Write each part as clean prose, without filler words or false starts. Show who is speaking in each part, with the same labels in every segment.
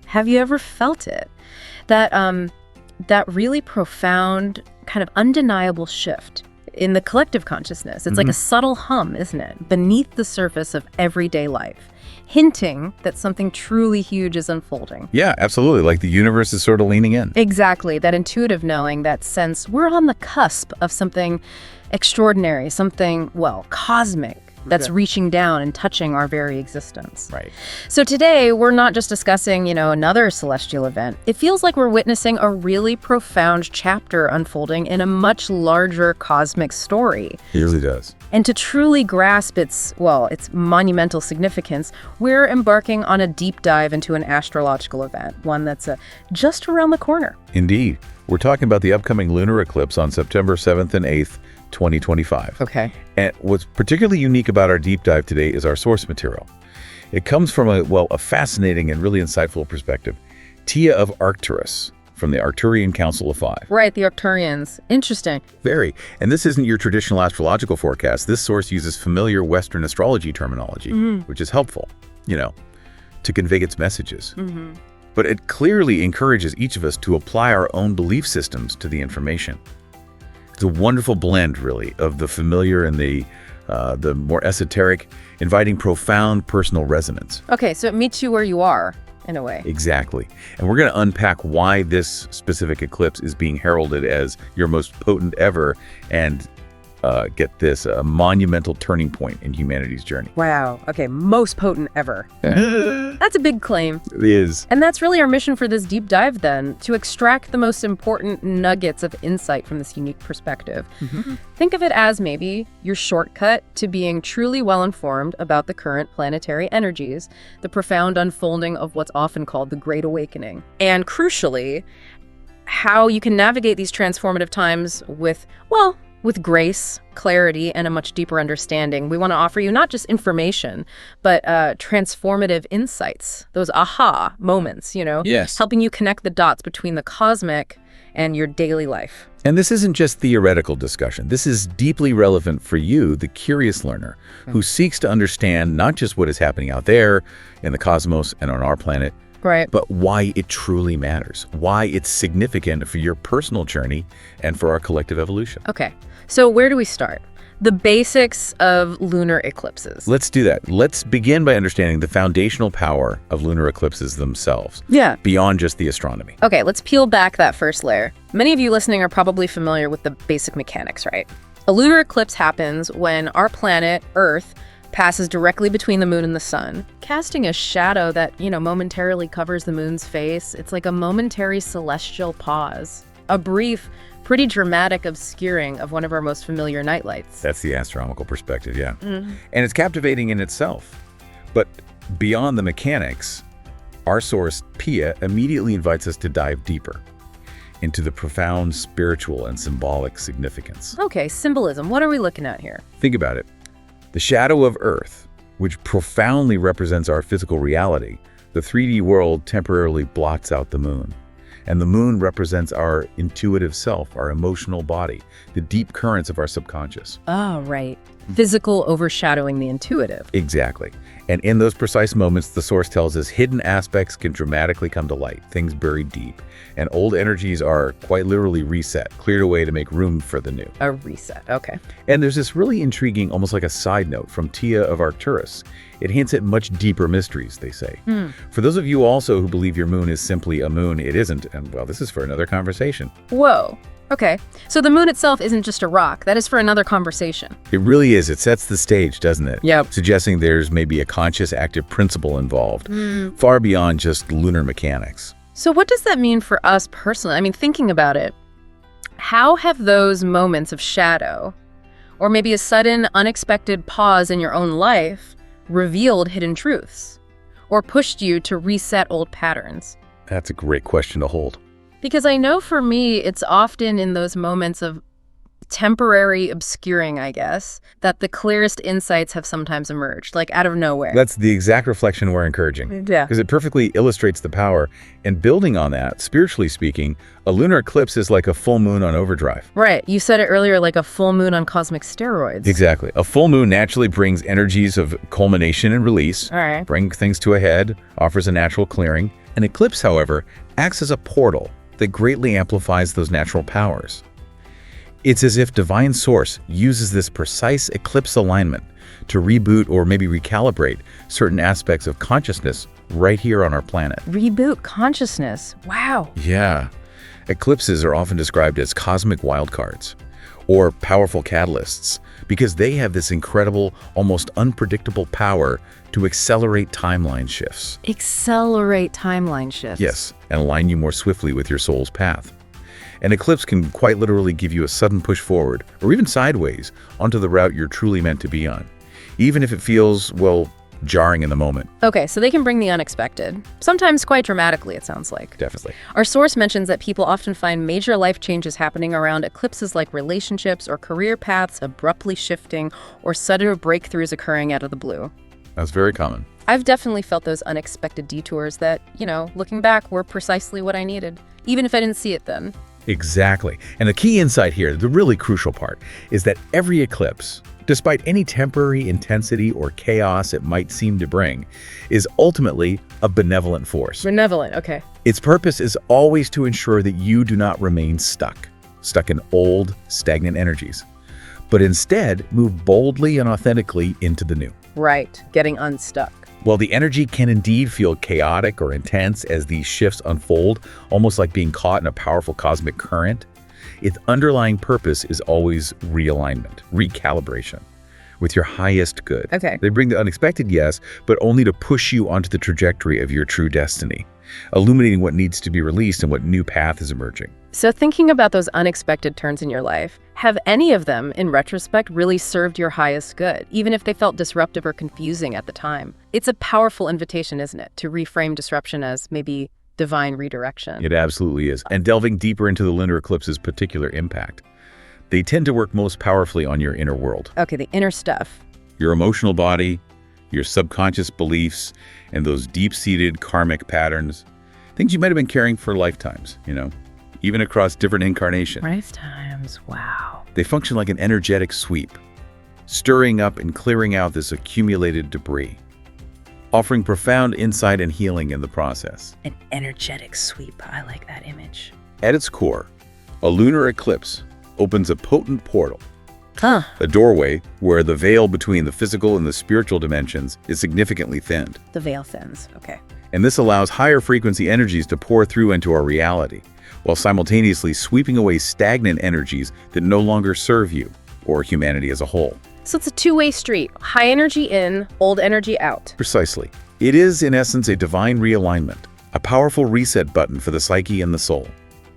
Speaker 1: Have you ever felt it? That really profound, kind of undeniable shift in the collective consciousness. It's like a subtle hum, isn't it? Beneath the surface of everyday life, hinting that something truly huge is unfolding.
Speaker 2: Yeah, absolutely. Like the universe is sort of leaning in.
Speaker 1: Exactly. That intuitive knowing, that sense we're on the cusp of something extraordinary, something, well, cosmic, that's reaching down and touching our very existence.
Speaker 2: Right.
Speaker 1: So today, we're not just discussing, another celestial event. It feels like we're witnessing a really profound chapter unfolding in a much larger cosmic story.
Speaker 2: It really does.
Speaker 1: And to truly grasp its monumental significance, we're embarking on a deep dive into an astrological event, one that's just around the corner.
Speaker 2: Indeed. We're talking about the upcoming lunar eclipse on September 7th and 8th, 2025.
Speaker 1: Okay.
Speaker 2: And what's particularly unique about our deep dive today is our source material. It comes from a fascinating and really insightful perspective. Tia of Arcturus, from the Arcturian Council of Five.
Speaker 1: Right, the Arcturians. Interesting.
Speaker 2: Very. And this isn't your traditional astrological forecast. This source uses familiar Western astrology terminology, which is helpful, to convey its messages. But it clearly encourages each of us to apply our own belief systems to the information. It's a wonderful blend, really, of the familiar and the more esoteric, inviting profound personal resonance.
Speaker 1: Okay, so it meets you where you are, in a way.
Speaker 2: Exactly. And we're going to unpack why this specific eclipse is being heralded as your most potent ever and get this, a monumental turning point in humanity's journey.
Speaker 1: Wow. Okay, most potent ever. That's a big claim.
Speaker 2: It is.
Speaker 1: And that's really our mission for this deep dive then, to extract the most important nuggets of insight from this unique perspective. Think of it as maybe your shortcut to being truly well-informed about the current planetary energies, the profound unfolding of what's often called the Great Awakening. And crucially, how you can navigate these transformative times with grace, clarity, and a much deeper understanding. We want to offer you not just information, but transformative insights, those aha moments,
Speaker 2: Yes.
Speaker 1: helping you connect the dots between the cosmic and your daily life.
Speaker 2: And this isn't just theoretical discussion. This is deeply relevant for you, the curious learner, who seeks to understand not just what is happening out there in the cosmos and on our planet,
Speaker 1: Right.
Speaker 2: but why it truly matters, why it's significant for your personal journey and for our collective evolution.
Speaker 1: Okay, so where do we start? The basics of lunar eclipses.
Speaker 2: Let's do that. Let's begin by understanding the foundational power of lunar eclipses themselves, beyond just the astronomy.
Speaker 1: Okay, let's peel back that first layer. Many of you listening are probably familiar with the basic mechanics, right? A lunar eclipse happens when our planet, Earth, passes directly between the moon and the sun, casting a shadow that, momentarily covers the moon's face. It's like a momentary celestial pause, a brief, pretty dramatic obscuring of one of our most familiar nightlights.
Speaker 2: That's the astronomical perspective, yeah. And it's captivating in itself. But beyond the mechanics, our source, Pia, immediately invites us to dive deeper into the profound spiritual and symbolic significance.
Speaker 1: Okay, symbolism. What are we looking at here?
Speaker 2: Think about it. The shadow of Earth, which profoundly represents our physical reality, the 3D world temporarily blots out the moon. And the moon represents our intuitive self, our emotional body, the deep currents of our subconscious.
Speaker 1: Oh, right. Physical overshadowing the intuitive.
Speaker 2: Exactly. And in those precise moments, the source tells us hidden aspects can dramatically come to light, things buried deep. And old energies are quite literally reset, cleared away to make room for the new.
Speaker 1: A reset, okay.
Speaker 2: And there's this really intriguing, almost like a side note from Tia of Arcturus. It hints at much deeper mysteries, they say. For those of you also who believe your moon is simply a moon, it isn't. And well, this is for another conversation.
Speaker 1: Whoa. Okay, so the moon itself isn't just a rock. That is for another conversation.
Speaker 2: It really is. It sets the stage, doesn't it?
Speaker 1: Yep.
Speaker 2: Suggesting there's maybe a conscious active principle involved, far beyond just lunar mechanics.
Speaker 1: So what does that mean for us personally? I mean, thinking about it, how have those moments of shadow, or maybe a sudden unexpected pause in your own life, revealed hidden truths, or pushed you to reset old patterns?
Speaker 2: That's a great question to hold.
Speaker 1: Because I know for me, it's often in those moments of temporary obscuring, I guess, that the clearest insights have sometimes emerged, like out of nowhere.
Speaker 2: That's the exact reflection we're encouraging.
Speaker 1: Yeah.
Speaker 2: Because it perfectly illustrates the power. And building on that, spiritually speaking, a lunar eclipse is like a full moon on overdrive.
Speaker 1: Right. You said it earlier, like a full moon on cosmic steroids.
Speaker 2: Exactly. A full moon naturally brings energies of culmination and release,
Speaker 1: All right.
Speaker 2: bring things to a head, offers a natural clearing. An eclipse, however, acts as a portal that greatly amplifies those natural powers. It's as if Divine Source uses this precise eclipse alignment to reboot or maybe recalibrate certain aspects of consciousness right here on our planet.
Speaker 1: Reboot consciousness. Wow.
Speaker 2: Yeah. Eclipses are often described as cosmic wildcards or powerful catalysts because they have this incredible, almost unpredictable power to accelerate timeline shifts.
Speaker 1: Accelerate timeline shifts.
Speaker 2: Yes, and align you more swiftly with your soul's path. An eclipse can quite literally give you a sudden push forward or even sideways onto the route you're truly meant to be on, even if it feels, well, jarring in the moment.
Speaker 1: Okay, so they can bring the unexpected, sometimes quite dramatically, it sounds like.
Speaker 2: Definitely.
Speaker 1: Our source mentions that people often find major life changes happening around eclipses, like relationships or career paths abruptly shifting or sudden breakthroughs occurring out of the blue.
Speaker 2: That's very common.
Speaker 1: I've definitely felt those unexpected detours that, looking back, were precisely what I needed, even if I didn't see it then.
Speaker 2: Exactly. And the key insight here, the really crucial part, is that every eclipse, despite any temporary intensity or chaos it might seem to bring, is ultimately a benevolent force.
Speaker 1: Benevolent, okay.
Speaker 2: Its purpose is always to ensure that you do not remain stuck in old, stagnant energies, but instead move boldly and authentically into the new.
Speaker 1: Right, getting unstuck.
Speaker 2: While the energy can indeed feel chaotic or intense as these shifts unfold, almost like being caught in a powerful cosmic current, its underlying purpose is always realignment, recalibration, with your highest good.
Speaker 1: Okay.
Speaker 2: They bring the unexpected, yes, but only to push you onto the trajectory of your true destiny, illuminating what needs to be released and what new path is emerging.
Speaker 1: So thinking about those unexpected turns in your life, have any of them, in retrospect, really served your highest good, even if they felt disruptive or confusing at the time? It's a powerful invitation, isn't it, to reframe disruption as maybe divine redirection.
Speaker 2: It absolutely is. And delving deeper into the lunar eclipse's particular impact, they tend to work most powerfully on your inner world.
Speaker 1: Okay, the inner stuff.
Speaker 2: Your emotional body, your subconscious beliefs, and those deep-seated karmic patterns, things you might have been carrying for lifetimes, even across different incarnations.
Speaker 1: Lifetimes, wow.
Speaker 2: They function like an energetic sweep, stirring up and clearing out this accumulated debris, offering profound insight and healing in the process.
Speaker 1: An energetic sweep. I like that image.
Speaker 2: At its core, a lunar eclipse opens a potent portal,
Speaker 1: Huh.
Speaker 2: a doorway where the veil between the physical and the spiritual dimensions is significantly thinned.
Speaker 1: The veil thins. Okay.
Speaker 2: And this allows higher frequency energies to pour through into our reality, while simultaneously sweeping away stagnant energies that no longer serve you or humanity as a whole.
Speaker 1: So it's a two-way street. High energy in, old energy out.
Speaker 2: Precisely. It is, in essence, a divine realignment, a powerful reset button for the psyche and the soul.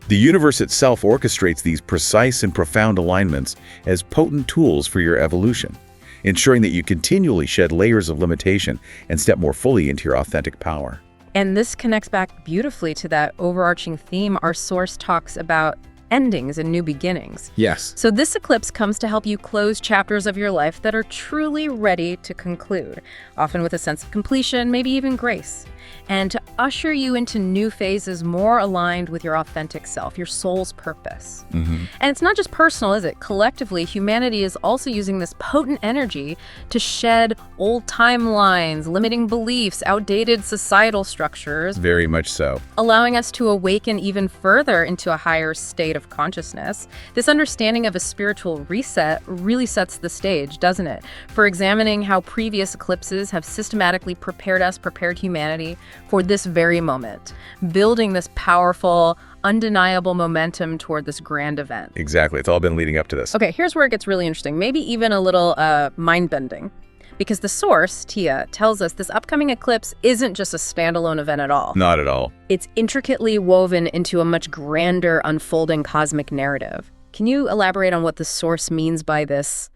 Speaker 2: The universe itself orchestrates these precise and profound alignments as potent tools for your evolution, ensuring that you continually shed layers of limitation and step more fully into your authentic power.
Speaker 1: And this connects back beautifully to that overarching theme our source talks about: endings and new beginnings.
Speaker 2: Yes.
Speaker 1: So this eclipse comes to help you close chapters of your life that are truly ready to conclude, often with a sense of completion, maybe even grace, and to usher you into new phases more aligned with your authentic self, your soul's purpose. And it's not just personal, is it? Collectively, humanity is also using this potent energy to shed old timelines, limiting beliefs, outdated societal structures,
Speaker 2: Very much so.
Speaker 1: allowing us to awaken even further into a higher state of consciousness. This understanding of a spiritual reset really sets the stage, doesn't it, for examining how previous eclipses have systematically prepared humanity for this very moment, building this powerful, undeniable momentum toward this grand event.
Speaker 2: Exactly. It's all been leading up to this.
Speaker 1: Okay, here's where it gets really interesting, maybe even a little mind-bending. Because the source, Tia, tells us this upcoming eclipse isn't just a standalone event at all.
Speaker 2: Not at all.
Speaker 1: It's intricately woven into a much grander unfolding cosmic narrative. Can you elaborate on what the source means by this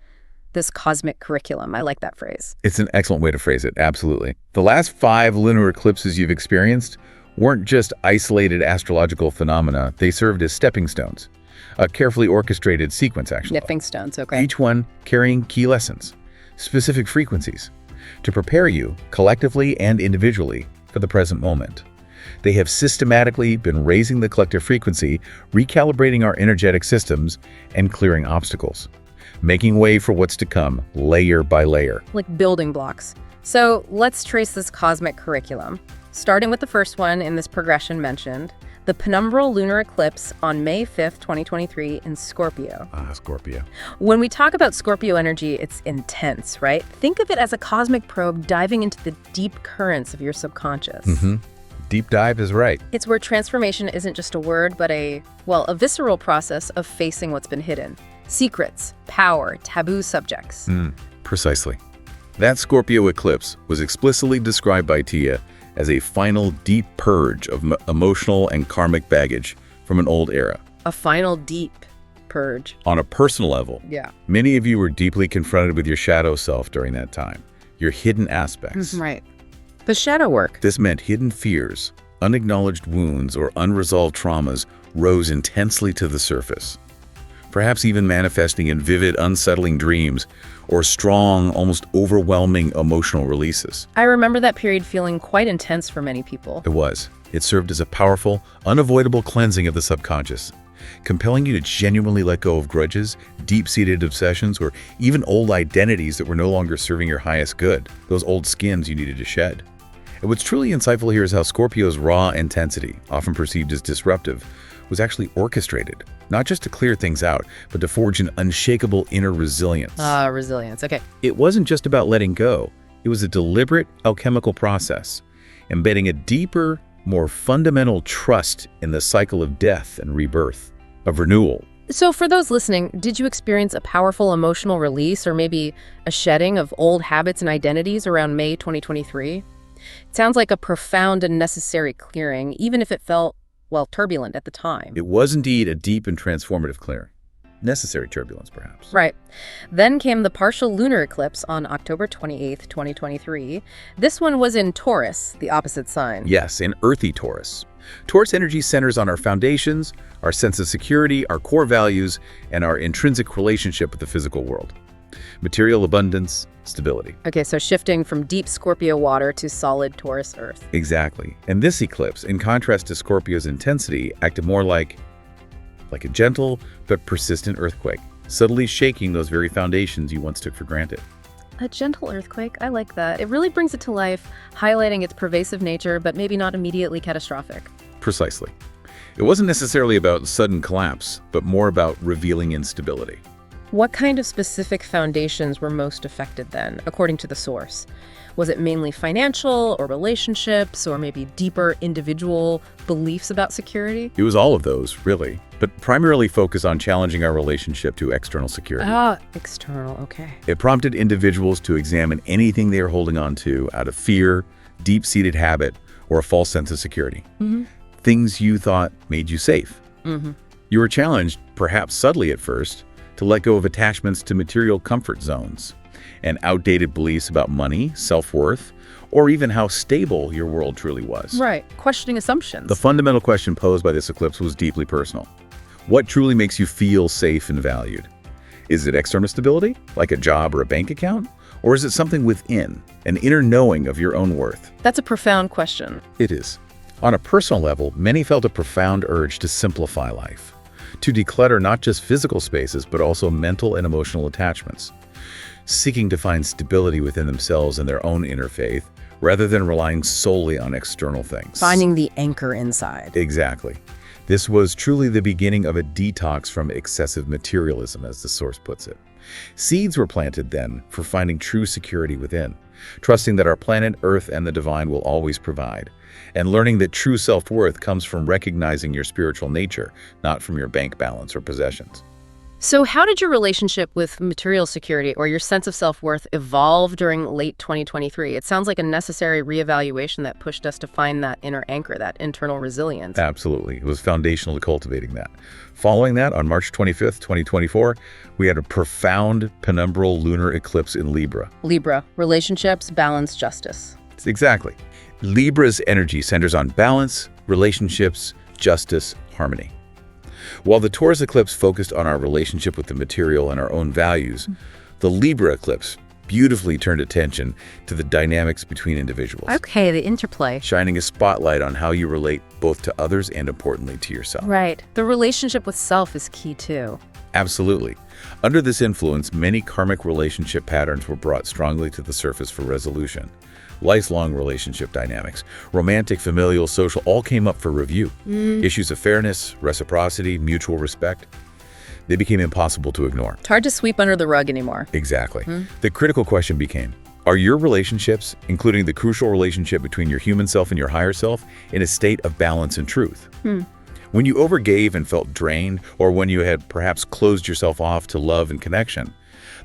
Speaker 1: cosmic curriculum? I like that phrase.
Speaker 2: It's an excellent way to phrase it, absolutely. The last 5 lunar eclipses you've experienced weren't just isolated astrological phenomena. They served as stepping stones, a carefully orchestrated sequence, actually.
Speaker 1: Nipping stones, okay.
Speaker 2: Each one carrying key lessons, specific frequencies, to prepare you, collectively and individually, for the present moment. They have systematically been raising the collective frequency, recalibrating our energetic systems, and clearing obstacles, making way for what's to come, layer by layer.
Speaker 1: Like building blocks. So let's trace this cosmic curriculum. Starting with the first one in this progression mentioned, the penumbral lunar eclipse on May 5th, 2023 in Scorpio.
Speaker 2: Scorpio.
Speaker 1: When we talk about Scorpio energy, it's intense, right? Think of it as a cosmic probe diving into the deep currents of your subconscious.
Speaker 2: Deep dive is right.
Speaker 1: It's where transformation isn't just a word, but a visceral process of facing what's been hidden. Secrets, power, taboo subjects.
Speaker 2: Precisely. That Scorpio eclipse was explicitly described by Tia as a final deep purge of emotional and karmic baggage from an old era.
Speaker 1: A final deep purge.
Speaker 2: On a personal level,
Speaker 1: Yeah.
Speaker 2: many of you were deeply confronted with your shadow self during that time, your hidden aspects.
Speaker 1: Right. The shadow work.
Speaker 2: This meant hidden fears, unacknowledged wounds, or unresolved traumas rose intensely to the surface, perhaps even manifesting in vivid, unsettling dreams or strong, almost overwhelming emotional releases.
Speaker 1: I remember that period feeling quite intense for many people.
Speaker 2: It was. It served as a powerful, unavoidable cleansing of the subconscious, compelling you to genuinely let go of grudges, deep-seated obsessions, or even old identities that were no longer serving your highest good, those old skins you needed to shed. And what's truly insightful here is how Scorpio's raw intensity, often perceived as disruptive, was actually orchestrated, not just to clear things out, but to forge an unshakable inner resilience.
Speaker 1: Resilience. Okay.
Speaker 2: It wasn't just about letting go. It was a deliberate alchemical process, embedding a deeper, more fundamental trust in the cycle of death and rebirth, of renewal.
Speaker 1: So for those listening, did you experience a powerful emotional release or maybe a shedding of old habits and identities around May 2023? It sounds like a profound and necessary clearing, even if it felt, turbulent at the time.
Speaker 2: It was indeed a deep and transformative clearing. Necessary turbulence, perhaps.
Speaker 1: Right. Then came the partial lunar eclipse on October 28th, 2023. This one was in Taurus, the opposite sign.
Speaker 2: Yes, in earthy Taurus. Taurus energy centers on our foundations, our sense of security, our core values, and our intrinsic relationship with the physical world. Material abundance, stability.
Speaker 1: Okay, so shifting from deep Scorpio water to solid Taurus earth.
Speaker 2: Exactly. And this eclipse, in contrast to Scorpio's intensity, acted more like a gentle but persistent earthquake, subtly shaking those very foundations you once took for granted.
Speaker 1: A gentle earthquake, I like that. It really brings it to life, highlighting its pervasive nature, but maybe not immediately catastrophic.
Speaker 2: Precisely. It wasn't necessarily about sudden collapse, but more about revealing instability.
Speaker 1: What kind of specific foundations were most affected then, according to the source? Was it mainly financial or relationships or maybe deeper individual beliefs about security?
Speaker 2: It was all of those, really, but primarily focused on challenging our relationship to external security.
Speaker 1: External, okay.
Speaker 2: It prompted individuals to examine anything they are holding on to out of fear, deep-seated habit, or a false sense of security. Things you thought made you safe. You were challenged, perhaps subtly at first, to let go of attachments to material comfort zones and outdated beliefs about money, self-worth, or even how stable your world truly was.
Speaker 1: Right, questioning assumptions.
Speaker 2: The fundamental question posed by this eclipse was deeply personal. What truly makes you feel safe and valued? Is it external stability, like a job or a bank account? Or is it something within, an inner knowing of your own worth?
Speaker 1: That's a profound question.
Speaker 2: It is. On a personal level, many felt a profound urge to simplify life, to declutter not just physical spaces, but also mental and emotional attachments, seeking to find stability within themselves and their own inner faith, rather than relying solely on external things.
Speaker 1: Finding the anchor inside.
Speaker 2: Exactly. This was truly the beginning of a detox from excessive materialism, as the source puts it. Seeds were planted then for finding true security within, trusting that our planet, Earth, and the divine will always provide, and learning that true self-worth comes from recognizing your spiritual nature, not from your bank balance or possessions.
Speaker 1: So how did your relationship with material security or your sense of self-worth evolve during late 2023? It sounds like a necessary reevaluation that pushed us to find that inner anchor, that internal resilience.
Speaker 2: Absolutely. It was foundational to cultivating that. Following that, on March 25th, 2024, we had a profound penumbral lunar eclipse in Libra.
Speaker 1: Libra, relationships, balance, justice.
Speaker 2: Exactly. Libra's energy centers on balance, relationships, justice, harmony. While the Taurus eclipse focused on our relationship with the material and our own values, the Libra eclipse beautifully turned attention to the dynamics between individuals.
Speaker 1: Okay, the interplay.
Speaker 2: Shining a spotlight on how you relate both to others and, importantly, to yourself.
Speaker 1: Right. The relationship with self is key too.
Speaker 2: Absolutely. Under this influence, many karmic relationship patterns were brought strongly to the surface for resolution. Lifelong relationship dynamics, romantic, familial, social, all came up for review. Issues of fairness, reciprocity, mutual respect, they became impossible to ignore.
Speaker 1: It's hard to sweep under the rug anymore.
Speaker 2: Exactly. The critical question became, are your relationships, including the crucial relationship between your human self and your higher self, in a state of balance and truth? When you overgave and felt drained, or when you had perhaps closed yourself off to love and connection,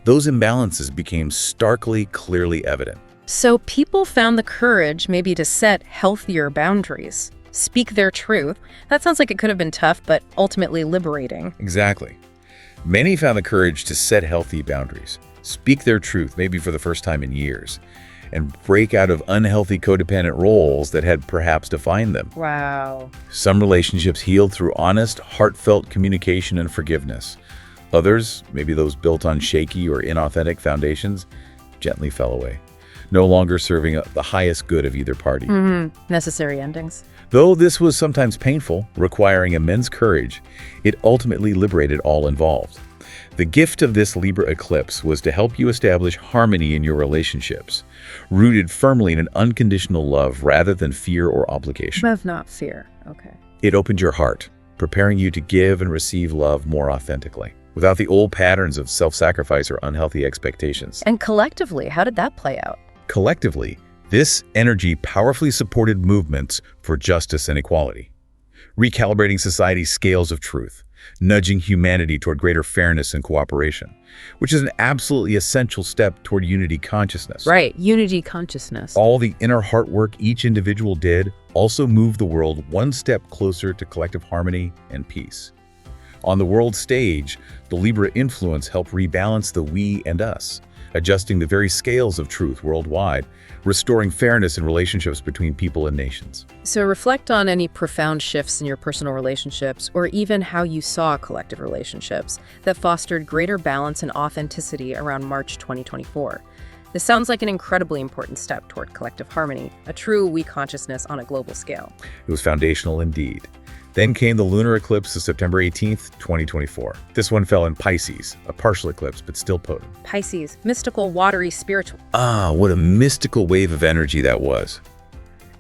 Speaker 2: those imbalances became starkly, clearly evident.
Speaker 1: So people found the courage maybe to set healthier boundaries, speak their truth. That sounds like it could have been tough, but ultimately liberating.
Speaker 2: Exactly. Many found the courage to set healthy boundaries, speak their truth, maybe for the first time in years, and break out of unhealthy codependent roles that had perhaps defined them.
Speaker 1: Wow.
Speaker 2: Some relationships healed through honest, heartfelt communication and forgiveness. Others, maybe those built on shaky or inauthentic foundations, gently fell away, no longer serving the highest good of either party.
Speaker 1: Necessary endings.
Speaker 2: Though this was sometimes painful, requiring immense courage, it ultimately liberated all involved. The gift of this Libra eclipse was to help you establish harmony in your relationships, rooted firmly in an unconditional love rather than fear or obligation.
Speaker 1: Love, not fear. Okay.
Speaker 2: It opened your heart, preparing you to give and receive love more authentically, without the old patterns of self-sacrifice or unhealthy expectations.
Speaker 1: And collectively, how did that play out?
Speaker 2: Collectively, this energy powerfully supported movements for justice and equality, recalibrating society's scales of truth, nudging humanity toward greater fairness and cooperation, which is an absolutely essential step toward unity consciousness.
Speaker 1: Right, unity consciousness.
Speaker 2: All the inner heart work each individual did also moved the world one step closer to collective harmony and peace. On the world stage, the Libra influence helped rebalance the we and us, adjusting the very scales of truth worldwide, restoring fairness in relationships between people and nations.
Speaker 1: So reflect on any profound shifts in your personal relationships, or even how you saw collective relationships that fostered greater balance and authenticity around March 2024. This sounds like an incredibly important step toward collective harmony, a true we consciousness on a global scale.
Speaker 2: It was foundational indeed. Then came the lunar eclipse of September 18th, 2024. This one fell in Pisces, a partial eclipse, but still potent.
Speaker 1: Pisces, mystical, watery, spiritual.
Speaker 2: Ah, what a mystical wave of energy that was.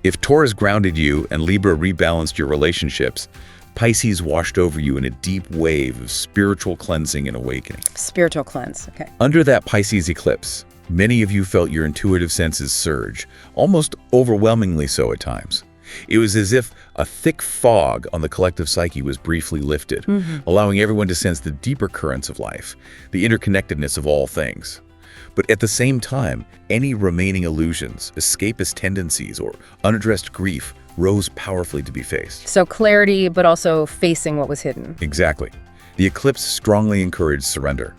Speaker 2: If Taurus grounded you and Libra rebalanced your relationships, Pisces washed over you in a deep wave of spiritual cleansing and awakening.
Speaker 1: Spiritual cleanse, okay.
Speaker 2: Under that Pisces eclipse, many of you felt your intuitive senses surge, almost overwhelmingly so at times. It was as if a thick fog on the collective psyche was briefly lifted, allowing everyone to sense the deeper currents of life, the interconnectedness of all things. But at the same time, any remaining illusions, escapist tendencies, or unaddressed grief rose powerfully to be faced.
Speaker 1: So clarity, but also facing what was hidden.
Speaker 2: Exactly. The eclipse strongly encouraged surrender,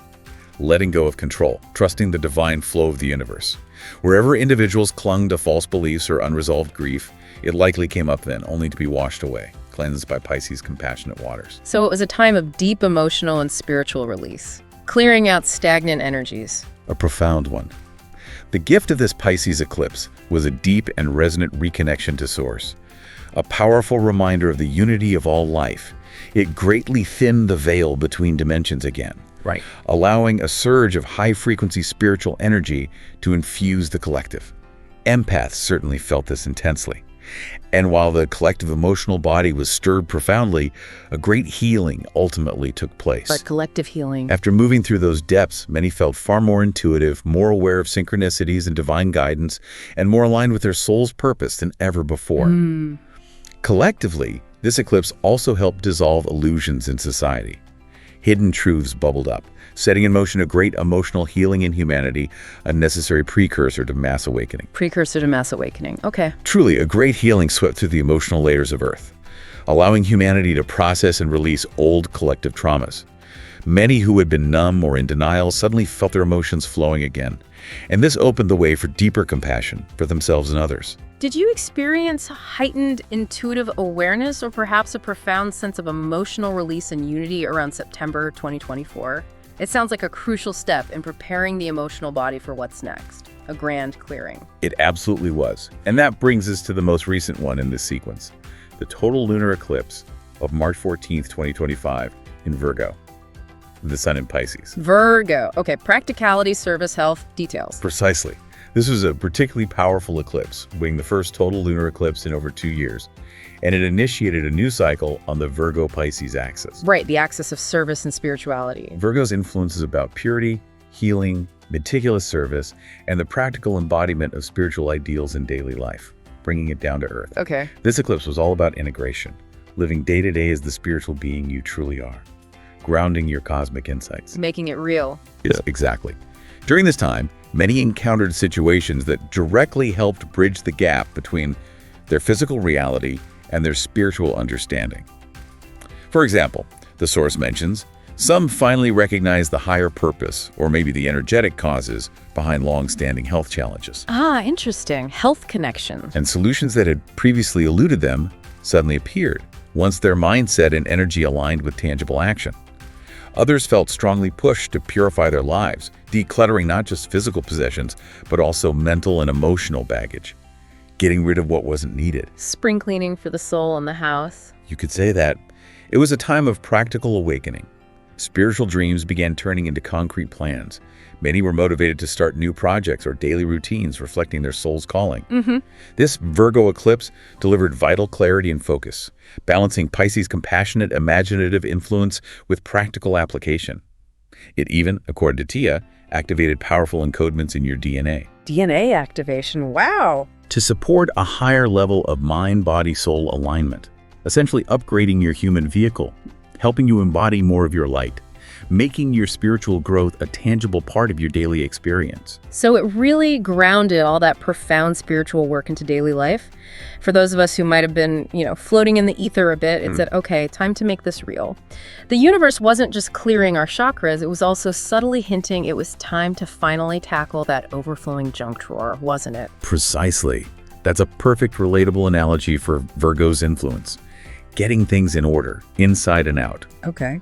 Speaker 2: letting go of control, trusting the divine flow of the universe. Wherever individuals clung to false beliefs or unresolved grief, it likely came up then, only to be washed away, cleansed by Pisces' compassionate waters.
Speaker 1: So it was a time of deep emotional and spiritual release, clearing out stagnant energies.
Speaker 2: A profound one. The gift of this Pisces eclipse was a deep and resonant reconnection to Source, a powerful reminder of the unity of all life. It greatly thinned the veil between dimensions again,
Speaker 1: Right.
Speaker 2: allowing a surge of high-frequency spiritual energy to infuse the collective. Empaths certainly felt this intensely. And while the collective emotional body was stirred profoundly, a great healing ultimately took place.
Speaker 1: But collective healing.
Speaker 2: After moving through those depths, many felt far more intuitive, more aware of synchronicities and divine guidance, and more aligned with their soul's purpose than ever before. Collectively, this eclipse also helped dissolve illusions in society. Hidden truths bubbled up, setting in motion a great emotional healing in humanity, a necessary precursor to mass awakening.
Speaker 1: Precursor to mass awakening. Okay.
Speaker 2: Truly, a great healing swept through the emotional layers of Earth, allowing humanity to process and release old collective traumas. Many who had been numb or in denial suddenly felt their emotions flowing again, and this opened the way for deeper compassion for themselves and others.
Speaker 1: Did you experience heightened intuitive awareness or perhaps a profound sense of emotional release and unity around September 2024? It sounds like a crucial step in preparing the emotional body for what's next, a grand clearing.
Speaker 2: It absolutely was. And that brings us to the most recent one in this sequence, the total lunar eclipse of March 14th, 2025 in Virgo. the sun in Pisces.
Speaker 1: Virgo. Okay, practicality, service, health, details.
Speaker 2: Precisely. This was a particularly powerful eclipse, being the first total lunar eclipse in over 2 years, and it initiated a new cycle on the Virgo-Pisces axis.
Speaker 1: Right, the axis of service and spirituality.
Speaker 2: Virgo's influence is about purity, healing, meticulous service, and the practical embodiment of spiritual ideals in daily life, bringing it down to earth.
Speaker 1: Okay.
Speaker 2: This eclipse was all about integration, living day to day as the spiritual being you truly are, grounding your cosmic insights.
Speaker 1: Making it real.
Speaker 2: Yes, exactly. During this time, many encountered situations that directly helped bridge the gap between their physical reality and their spiritual understanding. For example, the source mentions, some finally recognized the higher purpose, or maybe the energetic causes, behind long-standing health challenges.
Speaker 1: Ah, interesting. Health connection.
Speaker 2: And solutions that had previously eluded them suddenly appeared, once their mindset and energy aligned with tangible action. Others felt strongly pushed to purify their lives, decluttering not just physical possessions, but also mental and emotional baggage, getting rid of what wasn't needed.
Speaker 1: Spring cleaning for the soul and the house.
Speaker 2: You could say that. It was a time of practical awakening. Spiritual dreams began turning into concrete plans. Many were motivated to start new projects or daily routines reflecting their soul's calling. This Virgo eclipse delivered vital clarity and focus, balancing Pisces' compassionate, imaginative influence with practical application. It even, according to Tia, activated powerful encodements in your DNA.
Speaker 1: DNA activation. Wow.
Speaker 2: To support a higher level of mind-body-soul alignment, essentially upgrading your human vehicle, helping you embody more of your light, making your spiritual growth a tangible part of your daily experience.
Speaker 1: So it really grounded all that profound spiritual work into daily life. For those of us who might have been, floating in the ether a bit, it said, okay, time to make this real. The universe wasn't just clearing our chakras, it was also subtly hinting it was time to finally tackle that overflowing junk drawer, wasn't it?
Speaker 2: Precisely. That's a perfect relatable analogy for Virgo's influence. Getting things in order, inside and out.
Speaker 1: Okay.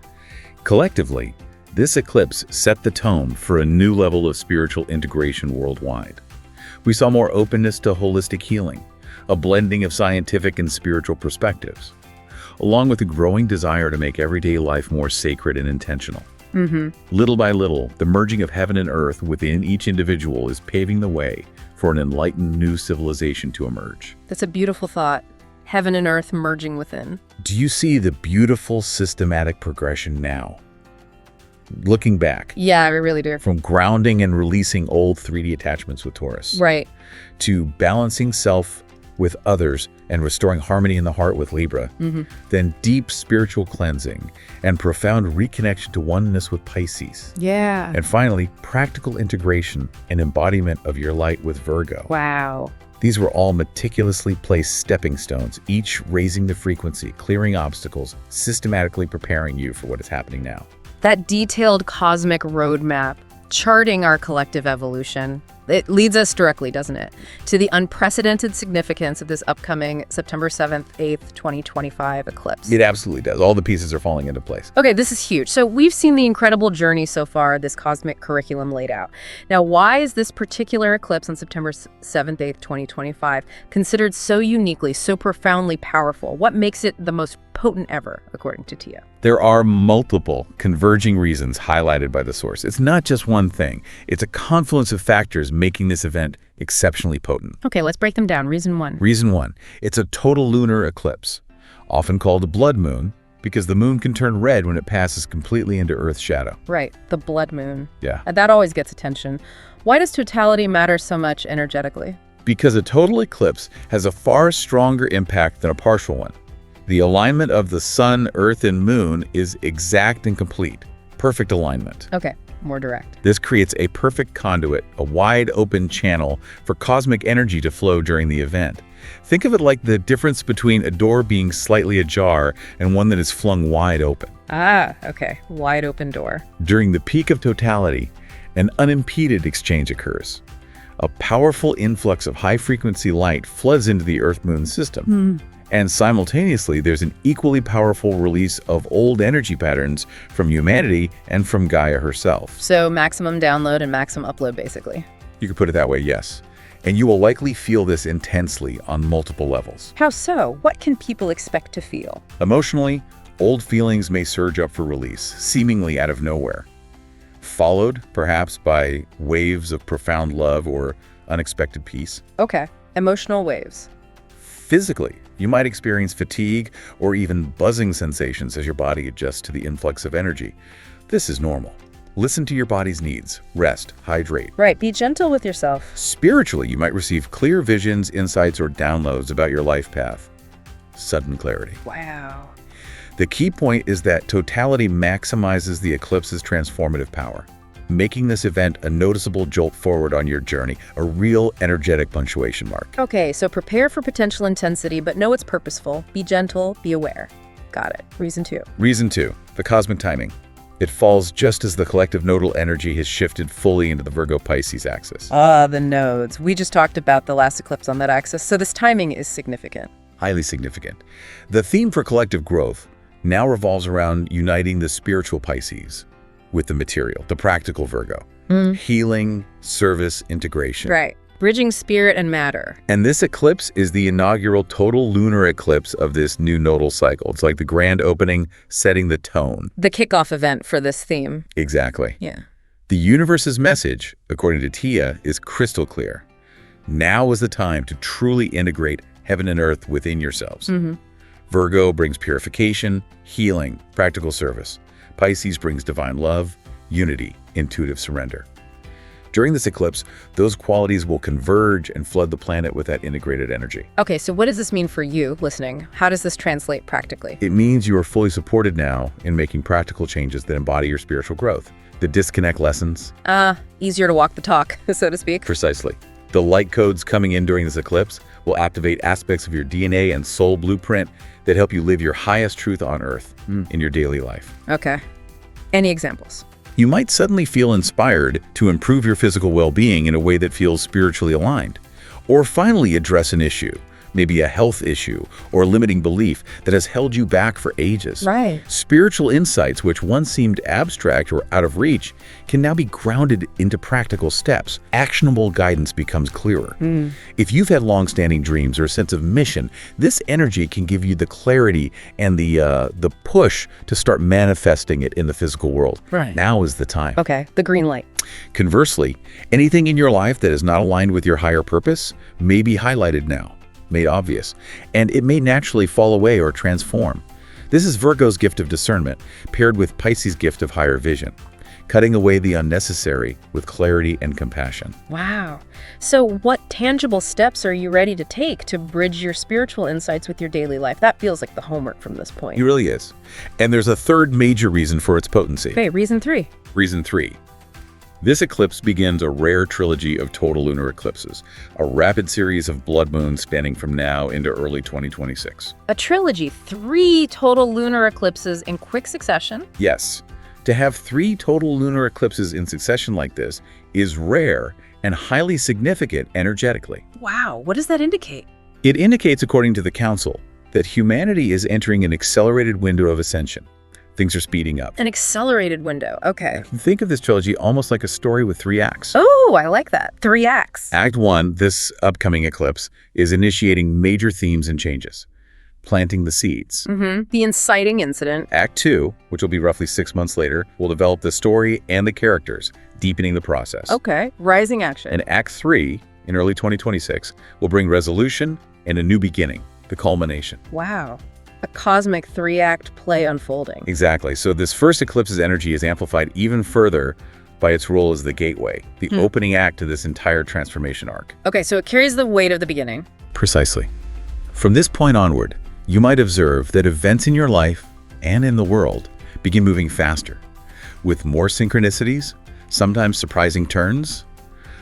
Speaker 2: Collectively, this eclipse set the tone for a new level of spiritual integration worldwide. We saw more openness to holistic healing, a blending of scientific and spiritual perspectives, along with a growing desire to make everyday life more sacred and intentional. Little by little, the merging of heaven and earth within each individual is paving the way for an enlightened new civilization to emerge.
Speaker 1: That's a beautiful thought. Heaven and earth merging within.
Speaker 2: Do you see the beautiful systematic progression now? Looking back.
Speaker 1: Yeah, I really do.
Speaker 2: From grounding and releasing old 3D attachments with Taurus.
Speaker 1: Right.
Speaker 2: To balancing self with others and restoring harmony in the heart with Libra. Then deep spiritual cleansing and profound reconnection to oneness with Pisces.
Speaker 1: Yeah.
Speaker 2: And finally, practical integration and embodiment of your light with Virgo.
Speaker 1: Wow.
Speaker 2: These were all meticulously placed stepping stones, each raising the frequency, clearing obstacles, systematically preparing you for what is happening now.
Speaker 1: That detailed cosmic roadmap, charting our collective evolution, it leads us directly, doesn't it, to the unprecedented significance of this upcoming September 7th, 8th, 2025 eclipse.
Speaker 2: It absolutely does. All the pieces are falling into place.
Speaker 1: Okay, this is huge. So we've seen the incredible journey so far, this cosmic curriculum laid out. Now, why is this particular eclipse on September 7th, 8th, 2025 considered so uniquely, so profoundly powerful? What makes it the most potent ever, according to Tia?
Speaker 2: There are multiple converging reasons highlighted by the source. It's not just one thing. It's a confluence of factors making this event exceptionally potent.
Speaker 1: Okay, let's break them down. Reason one.
Speaker 2: Reason one, it's a total lunar eclipse, often called a blood moon, because the moon can turn red when it passes completely into Earth's shadow.
Speaker 1: Right, the blood moon.
Speaker 2: Yeah.
Speaker 1: And that always gets attention. Why does totality matter so much energetically?
Speaker 2: Because a total eclipse has a far stronger impact than a partial one. The alignment of the sun, earth, and moon is exact and complete. Perfect alignment.
Speaker 1: Okay, more direct.
Speaker 2: This creates a perfect conduit, a wide open channel for cosmic energy to flow during the event. Think of it like the difference between a door being slightly ajar and one that is flung wide open.
Speaker 1: Ah, okay. Wide open door.
Speaker 2: During the peak of totality, an unimpeded exchange occurs. A powerful influx of high-frequency light floods into the Earth-Moon system. And simultaneously, there's an equally powerful release of old energy patterns from humanity and from Gaia herself.
Speaker 1: So maximum download and maximum upload, basically.
Speaker 2: You could put it that way, yes. And you will likely feel this intensely on multiple levels.
Speaker 1: How so? What can people expect to feel?
Speaker 2: Emotionally, Old feelings may surge up for release, seemingly out of nowhere, followed perhaps by waves of profound love or unexpected peace.
Speaker 1: Okay, emotional waves.
Speaker 2: Physically, you might experience fatigue or even buzzing sensations as your body adjusts to the influx of energy. This is normal. Listen to your body's needs. Rest, hydrate.
Speaker 1: Right, be gentle with yourself.
Speaker 2: Spiritually, you might receive clear visions, insights, or downloads about your life path. Sudden clarity.
Speaker 1: Wow.
Speaker 2: The key point is that totality maximizes the eclipse's transformative power, making this event a noticeable jolt forward on your journey, a real energetic punctuation mark.
Speaker 1: Okay, so prepare for potential intensity, but know it's purposeful. Be gentle, be aware. Got it. Reason 2.
Speaker 2: Reason 2, the cosmic timing. It falls just as the collective nodal energy has shifted fully into the Virgo-Pisces axis.
Speaker 1: The nodes. We just talked about the last eclipse on that axis, so this timing is significant.
Speaker 2: Highly significant. The theme for collective growth now revolves around uniting the spiritual Pisces with the material, the practical Virgo. Healing, service, integration.
Speaker 1: Right. Bridging spirit and matter.
Speaker 2: And this eclipse is the inaugural total lunar eclipse of this new nodal cycle. It's like the grand opening, setting the tone.
Speaker 1: The kickoff event for this theme.
Speaker 2: Exactly.
Speaker 1: Yeah.
Speaker 2: The universe's message, according to Tia, is crystal clear. Now is the time to truly integrate heaven and earth within yourselves. Virgo brings purification, healing, practical service. Pisces brings divine love, unity, intuitive surrender. During this eclipse, those qualities will converge and flood the planet with that integrated energy.
Speaker 1: Okay, so what does this mean for you listening? How does this translate practically?
Speaker 2: It means you are fully supported now in making practical changes that embody your spiritual growth. The disconnect lessons.
Speaker 1: Easier to walk the talk, so to speak.
Speaker 2: Precisely. The light codes coming in during this eclipse will activate aspects of your DNA and soul blueprint that help you live your highest truth on Earth in your daily life.
Speaker 1: Okay. Any examples?
Speaker 2: You might suddenly feel inspired to improve your physical well-being in a way that feels spiritually aligned, or finally address an issue, maybe a health issue or a limiting belief that has held you back for ages.
Speaker 1: Right.
Speaker 2: Spiritual insights, which once seemed abstract or out of reach, can now be grounded into practical steps. Actionable guidance becomes clearer. If you've had long-standing dreams or a sense of mission, this energy can give you the clarity and the push to start manifesting it in the physical world.
Speaker 1: Right.
Speaker 2: Now is the time.
Speaker 1: Okay, the green light.
Speaker 2: Conversely, anything in your life that is not aligned with your higher purpose may be highlighted now, made obvious, and it may naturally fall away or transform. This is Virgo's gift of discernment, paired with Pisces' gift of higher vision, cutting away the unnecessary with clarity and compassion.
Speaker 1: Wow. So what tangible steps are you ready to take to bridge your spiritual insights with your daily life? That feels like the homework from this point.
Speaker 2: It really is. And there's a third major reason for its potency.
Speaker 1: Okay, reason 3.
Speaker 2: Reason 3. This eclipse begins a rare trilogy of total lunar eclipses, a rapid series of blood moons spanning from now into early 2026.
Speaker 1: A trilogy, 3 total lunar eclipses in quick succession?
Speaker 2: Yes, to have 3 total lunar eclipses in succession like this is rare and highly significant energetically.
Speaker 1: Wow, what does that indicate?
Speaker 2: It indicates, according to the Council, that humanity is entering an accelerated window of ascension. Things are speeding up.
Speaker 1: An accelerated window, okay.
Speaker 2: Think of this trilogy almost like a story with 3 acts.
Speaker 1: Oh, I like that. 3 acts.
Speaker 2: Act 1, this upcoming eclipse, is initiating major themes and changes, planting the seeds.
Speaker 1: The inciting incident.
Speaker 2: Act 2, which will be roughly 6 months later, will develop the story and the characters, deepening the process.
Speaker 1: Okay, rising action.
Speaker 2: And Act 3, in early 2026, will bring resolution and a new beginning, the culmination.
Speaker 1: Wow. A cosmic 3-act play unfolding.
Speaker 2: Exactly. So this first eclipse's energy is amplified even further by its role as the gateway, the opening act to this entire transformation arc.
Speaker 1: Okay, so it carries the weight of the beginning.
Speaker 2: Precisely. From this point onward, you might observe that events in your life and in the world begin moving faster, with more synchronicities, sometimes surprising turns,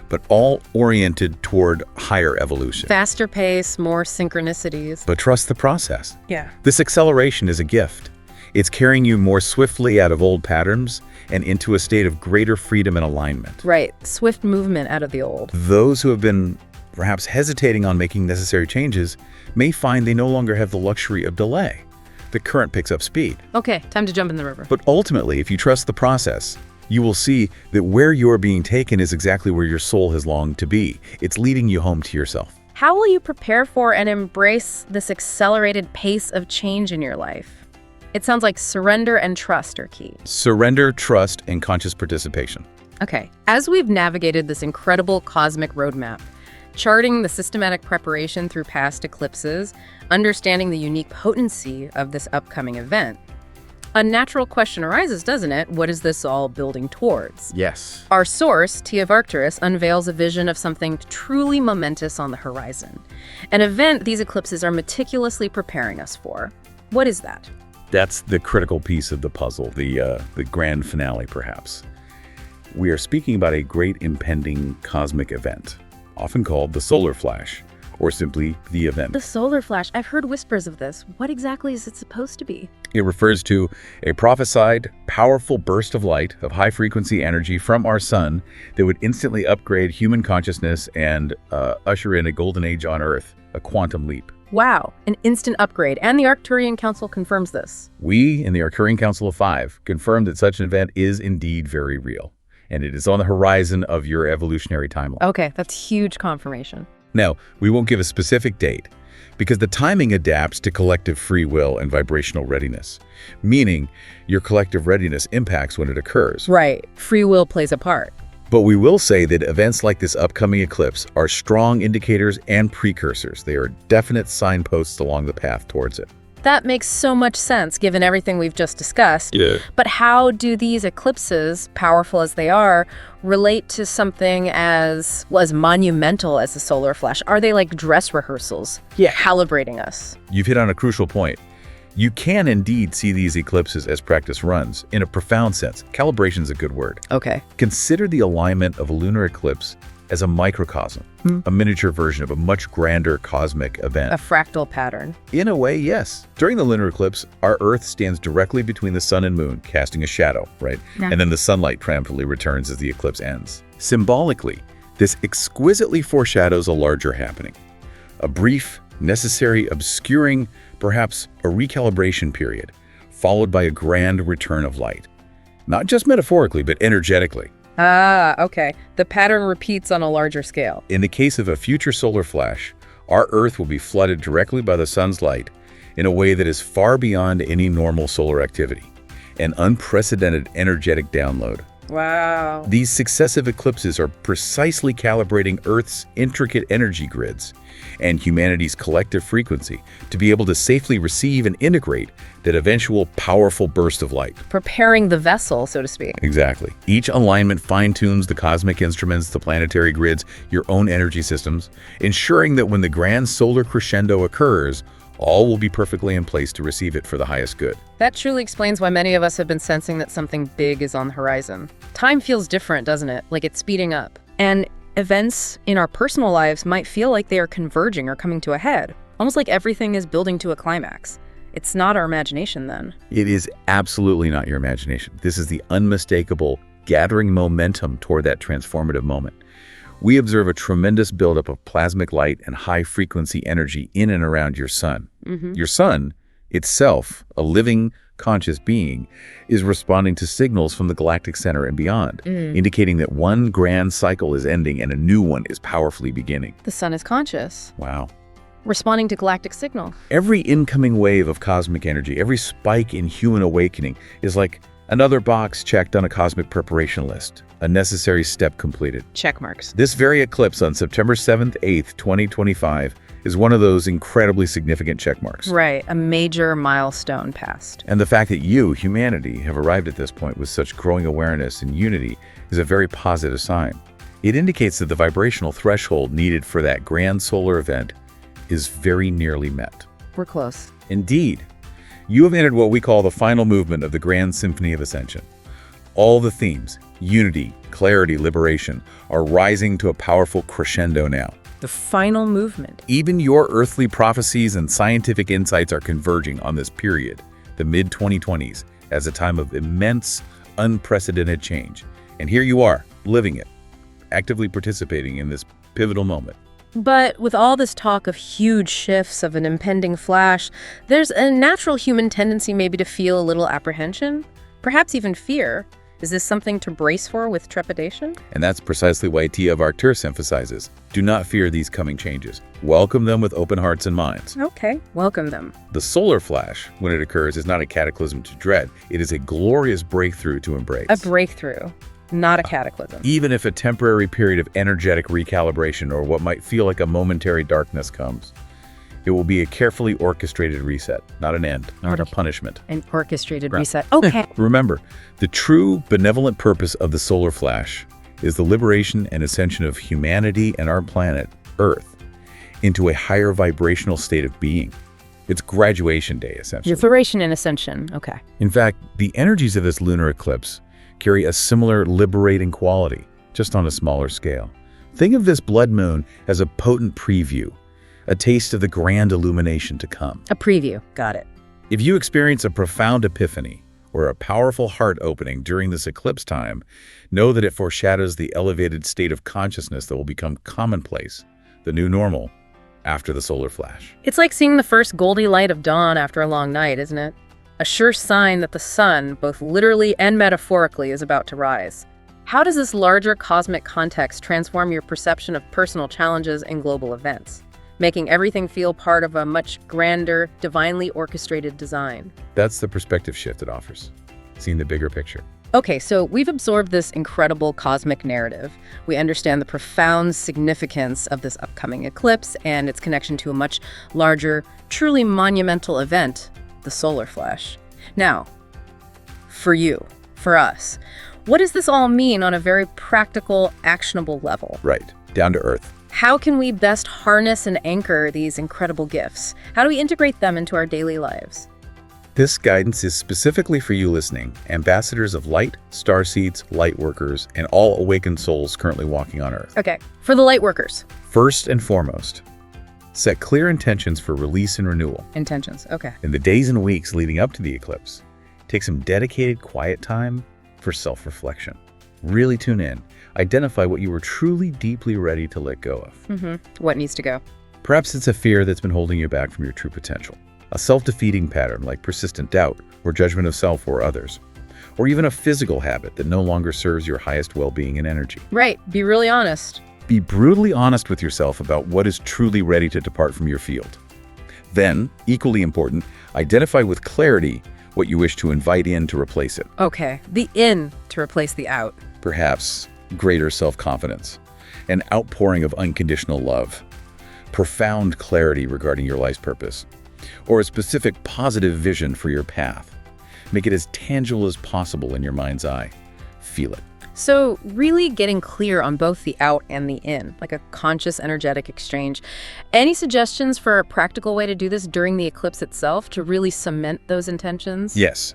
Speaker 2: but all oriented toward higher evolution.
Speaker 1: Faster pace, more synchronicities.
Speaker 2: But trust the process.
Speaker 1: Yeah.
Speaker 2: This acceleration is a gift. It's carrying you more swiftly out of old patterns and into a state of greater freedom and alignment.
Speaker 1: Right. Swift movement out of the old.
Speaker 2: Those who have been perhaps hesitating on making necessary changes may find they no longer have the luxury of delay. The current picks up speed.
Speaker 1: Okay, time to jump in the river.
Speaker 2: But ultimately, if you trust the process, you will see that where you're being taken is exactly where your soul has longed to be. It's leading you home to yourself.
Speaker 1: How will you prepare for and embrace this accelerated pace of change in your life? It sounds like surrender and trust are key.
Speaker 2: Surrender, trust, and conscious participation.
Speaker 1: Okay, as we've navigated this incredible cosmic roadmap, charting the systematic preparation through past eclipses, understanding the unique potency of this upcoming event, a natural question arises, doesn't it? What is this all building towards?
Speaker 2: Yes.
Speaker 1: Our source, Tia of Arcturus, unveils a vision of something truly momentous on the horizon. An event these eclipses are meticulously preparing us for. What is that?
Speaker 2: That's the critical piece of the puzzle, the grand finale, perhaps. We are speaking about a great impending cosmic event, often called the solar flash, or simply the event.
Speaker 1: The solar flash. I've heard whispers of this. What exactly is it supposed to be?
Speaker 2: It refers to a prophesied, powerful burst of light of high-frequency energy from our sun that would instantly upgrade human consciousness and usher in a golden age on Earth, a quantum leap.
Speaker 1: Wow, an instant upgrade, and the Arcturian Council confirms this.
Speaker 2: We, in the Arcturian Council of Five, confirm that such an event is indeed very real, and it is on the horizon of your evolutionary timeline.
Speaker 1: Okay, that's huge confirmation.
Speaker 2: Now, we won't give a specific date, because the timing adapts to collective free will and vibrational readiness, meaning your collective readiness impacts when it occurs.
Speaker 1: Right, free will plays a part.
Speaker 2: But we will say that events like this upcoming eclipse are strong indicators and precursors. They are definite signposts along the path towards it.
Speaker 1: That makes so much sense given everything we've just discussed.
Speaker 2: Yeah.
Speaker 1: But how do these eclipses, powerful as they are, relate to something as monumental as the solar flash? Are they like dress rehearsals?
Speaker 2: Yeah.
Speaker 1: Calibrating us?
Speaker 2: You've hit on a crucial point. You can indeed see these eclipses as practice runs, in a profound sense. Calibration is a good word.
Speaker 1: Okay.
Speaker 2: Consider the alignment of a lunar eclipse as a microcosm, a miniature version of a much grander cosmic event.
Speaker 1: A fractal pattern.
Speaker 2: In a way, yes. During the lunar eclipse, our Earth stands directly between the sun and moon, casting a shadow, right?
Speaker 1: Yeah.
Speaker 2: And then the sunlight triumphantly returns as the eclipse ends. Symbolically, this exquisitely foreshadows a larger happening. A brief, necessary, obscuring, perhaps a recalibration period, followed by a grand return of light. Not just metaphorically, but energetically.
Speaker 1: Ah, okay. The pattern repeats on a larger scale.
Speaker 2: In the case of a future solar flash, our Earth will be flooded directly by the sun's light in a way that is far beyond any normal solar activity. An unprecedented energetic download.
Speaker 1: Wow.
Speaker 2: These successive eclipses are precisely calibrating Earth's intricate energy grids and humanity's collective frequency to be able to safely receive and integrate that eventual powerful burst of light.
Speaker 1: Preparing the vessel, so to speak.
Speaker 2: Exactly. Each alignment fine-tunes the cosmic instruments, the planetary grids, your own energy systems, ensuring that when the grand solar crescendo occurs, all will be perfectly in place to receive it for the highest good.
Speaker 1: That truly explains why many of us have been sensing that something big is on the horizon. Time feels different, doesn't it? Like it's speeding up. And events in our personal lives might feel like they are converging or coming to a head. Almost like everything is building to a climax. It's not our imagination then.
Speaker 2: It is absolutely not your imagination. This is the unmistakable gathering momentum toward that transformative moment. We observe a tremendous buildup of plasmic light and high-frequency energy in and around your sun. Your sun itself, a living, conscious being, is responding to signals from the galactic center and beyond, indicating that one grand cycle is ending and a new one is powerfully beginning.
Speaker 1: The sun is conscious,
Speaker 2: Wow.
Speaker 1: responding to galactic signal.
Speaker 2: Every incoming wave of cosmic energy, every spike in human awakening is like another box checked on a cosmic preparation list, a necessary step completed.
Speaker 1: Check marks.
Speaker 2: This very eclipse on September 7th, 8th, 2025 is one of those incredibly significant check marks.
Speaker 1: Right, a major milestone passed.
Speaker 2: And the fact that you, humanity, have arrived at this point with such growing awareness and unity is a very positive sign. It indicates that the vibrational threshold needed for that grand solar event is very nearly met.
Speaker 1: We're close.
Speaker 2: Indeed, you have entered what we call the final movement of the Grand Symphony of Ascension. All the themes, unity, clarity, liberation, are rising to a powerful crescendo now.
Speaker 1: The final movement.
Speaker 2: Even your earthly prophecies and scientific insights are converging on this period, the mid-2020s, as a time of immense, unprecedented change. And here you are, living it, actively participating in this pivotal moment.
Speaker 1: But with all this talk of huge shifts, of an impending flash, there's a natural human tendency maybe to feel a little apprehension, perhaps even fear. Is this something to brace for with trepidation?
Speaker 2: And that's precisely why Tia of Arcturus emphasizes, do not fear these coming changes. Welcome them with open hearts and minds.
Speaker 1: Okay, welcome them.
Speaker 2: The solar flash, when it occurs, is not a cataclysm to dread. It is a glorious breakthrough to embrace.
Speaker 1: A breakthrough, not a cataclysm.
Speaker 2: Even if a temporary period of energetic recalibration or what might feel like a momentary darkness comes, it will be a carefully orchestrated reset, not an end, not a punishment.
Speaker 1: An orchestrated reset. Okay.
Speaker 2: Remember, the true benevolent purpose of the solar flash is the liberation and ascension of humanity and our planet, Earth, into a higher vibrational state of being. It's graduation day, essentially.
Speaker 1: Liberation and ascension. Okay.
Speaker 2: In fact, the energies of this lunar eclipse carry a similar liberating quality, just on a smaller scale. Think of this blood moon as a potent preview, a taste of the grand illumination to come.
Speaker 1: A preview. Got it.
Speaker 2: If you experience a profound epiphany or a powerful heart opening during this eclipse time, know that it foreshadows the elevated state of consciousness that will become commonplace, the new normal, after the solar flash.
Speaker 1: It's like seeing the first goldy light of dawn after a long night, isn't it? A sure sign that the sun, both literally and metaphorically, is about to rise. How does this larger cosmic context transform your perception of personal challenges and global events, making everything feel part of a much grander, divinely orchestrated design?
Speaker 2: That's the perspective shift it offers, seeing the bigger picture.
Speaker 1: Okay, so we've absorbed this incredible cosmic narrative. We understand the profound significance of this upcoming eclipse and its connection to a much larger, truly monumental event, the solar flash. Now, for you, for us, what does this all mean on a very practical, actionable level?
Speaker 2: Right, down to earth.
Speaker 1: How can we best harness and anchor these incredible gifts? How do we integrate them into our daily lives?
Speaker 2: This guidance is specifically for you listening, ambassadors of light, starseeds, light workers, and all awakened souls currently walking on Earth.
Speaker 1: Okay, for the light workers.
Speaker 2: First and foremost, set clear intentions for release and renewal.
Speaker 1: Intentions, okay.
Speaker 2: In the days and weeks leading up to the eclipse, take some dedicated quiet time for self-reflection. Really tune in. Identify what you were truly deeply ready to let go of.
Speaker 1: What needs to go?
Speaker 2: Perhaps it's a fear that's been holding you back from your true potential. A self-defeating pattern like persistent doubt or judgment of self or others. Or even a physical habit that no longer serves your highest well-being and energy.
Speaker 1: Right, be really honest.
Speaker 2: Be brutally honest with yourself about what is truly ready to depart from your field. Then, equally important, identify with clarity what you wish to invite in to replace it.
Speaker 1: Okay, the in to replace the out.
Speaker 2: Perhaps greater self-confidence, an outpouring of unconditional love, profound clarity regarding your life's purpose, or a specific positive vision for your path. Make it as tangible as possible in your mind's eye. Feel it.
Speaker 1: So really getting clear on both the out and the in, like a conscious, energetic exchange. Any suggestions for a practical way to do this during the eclipse itself to really cement those intentions?
Speaker 2: Yes.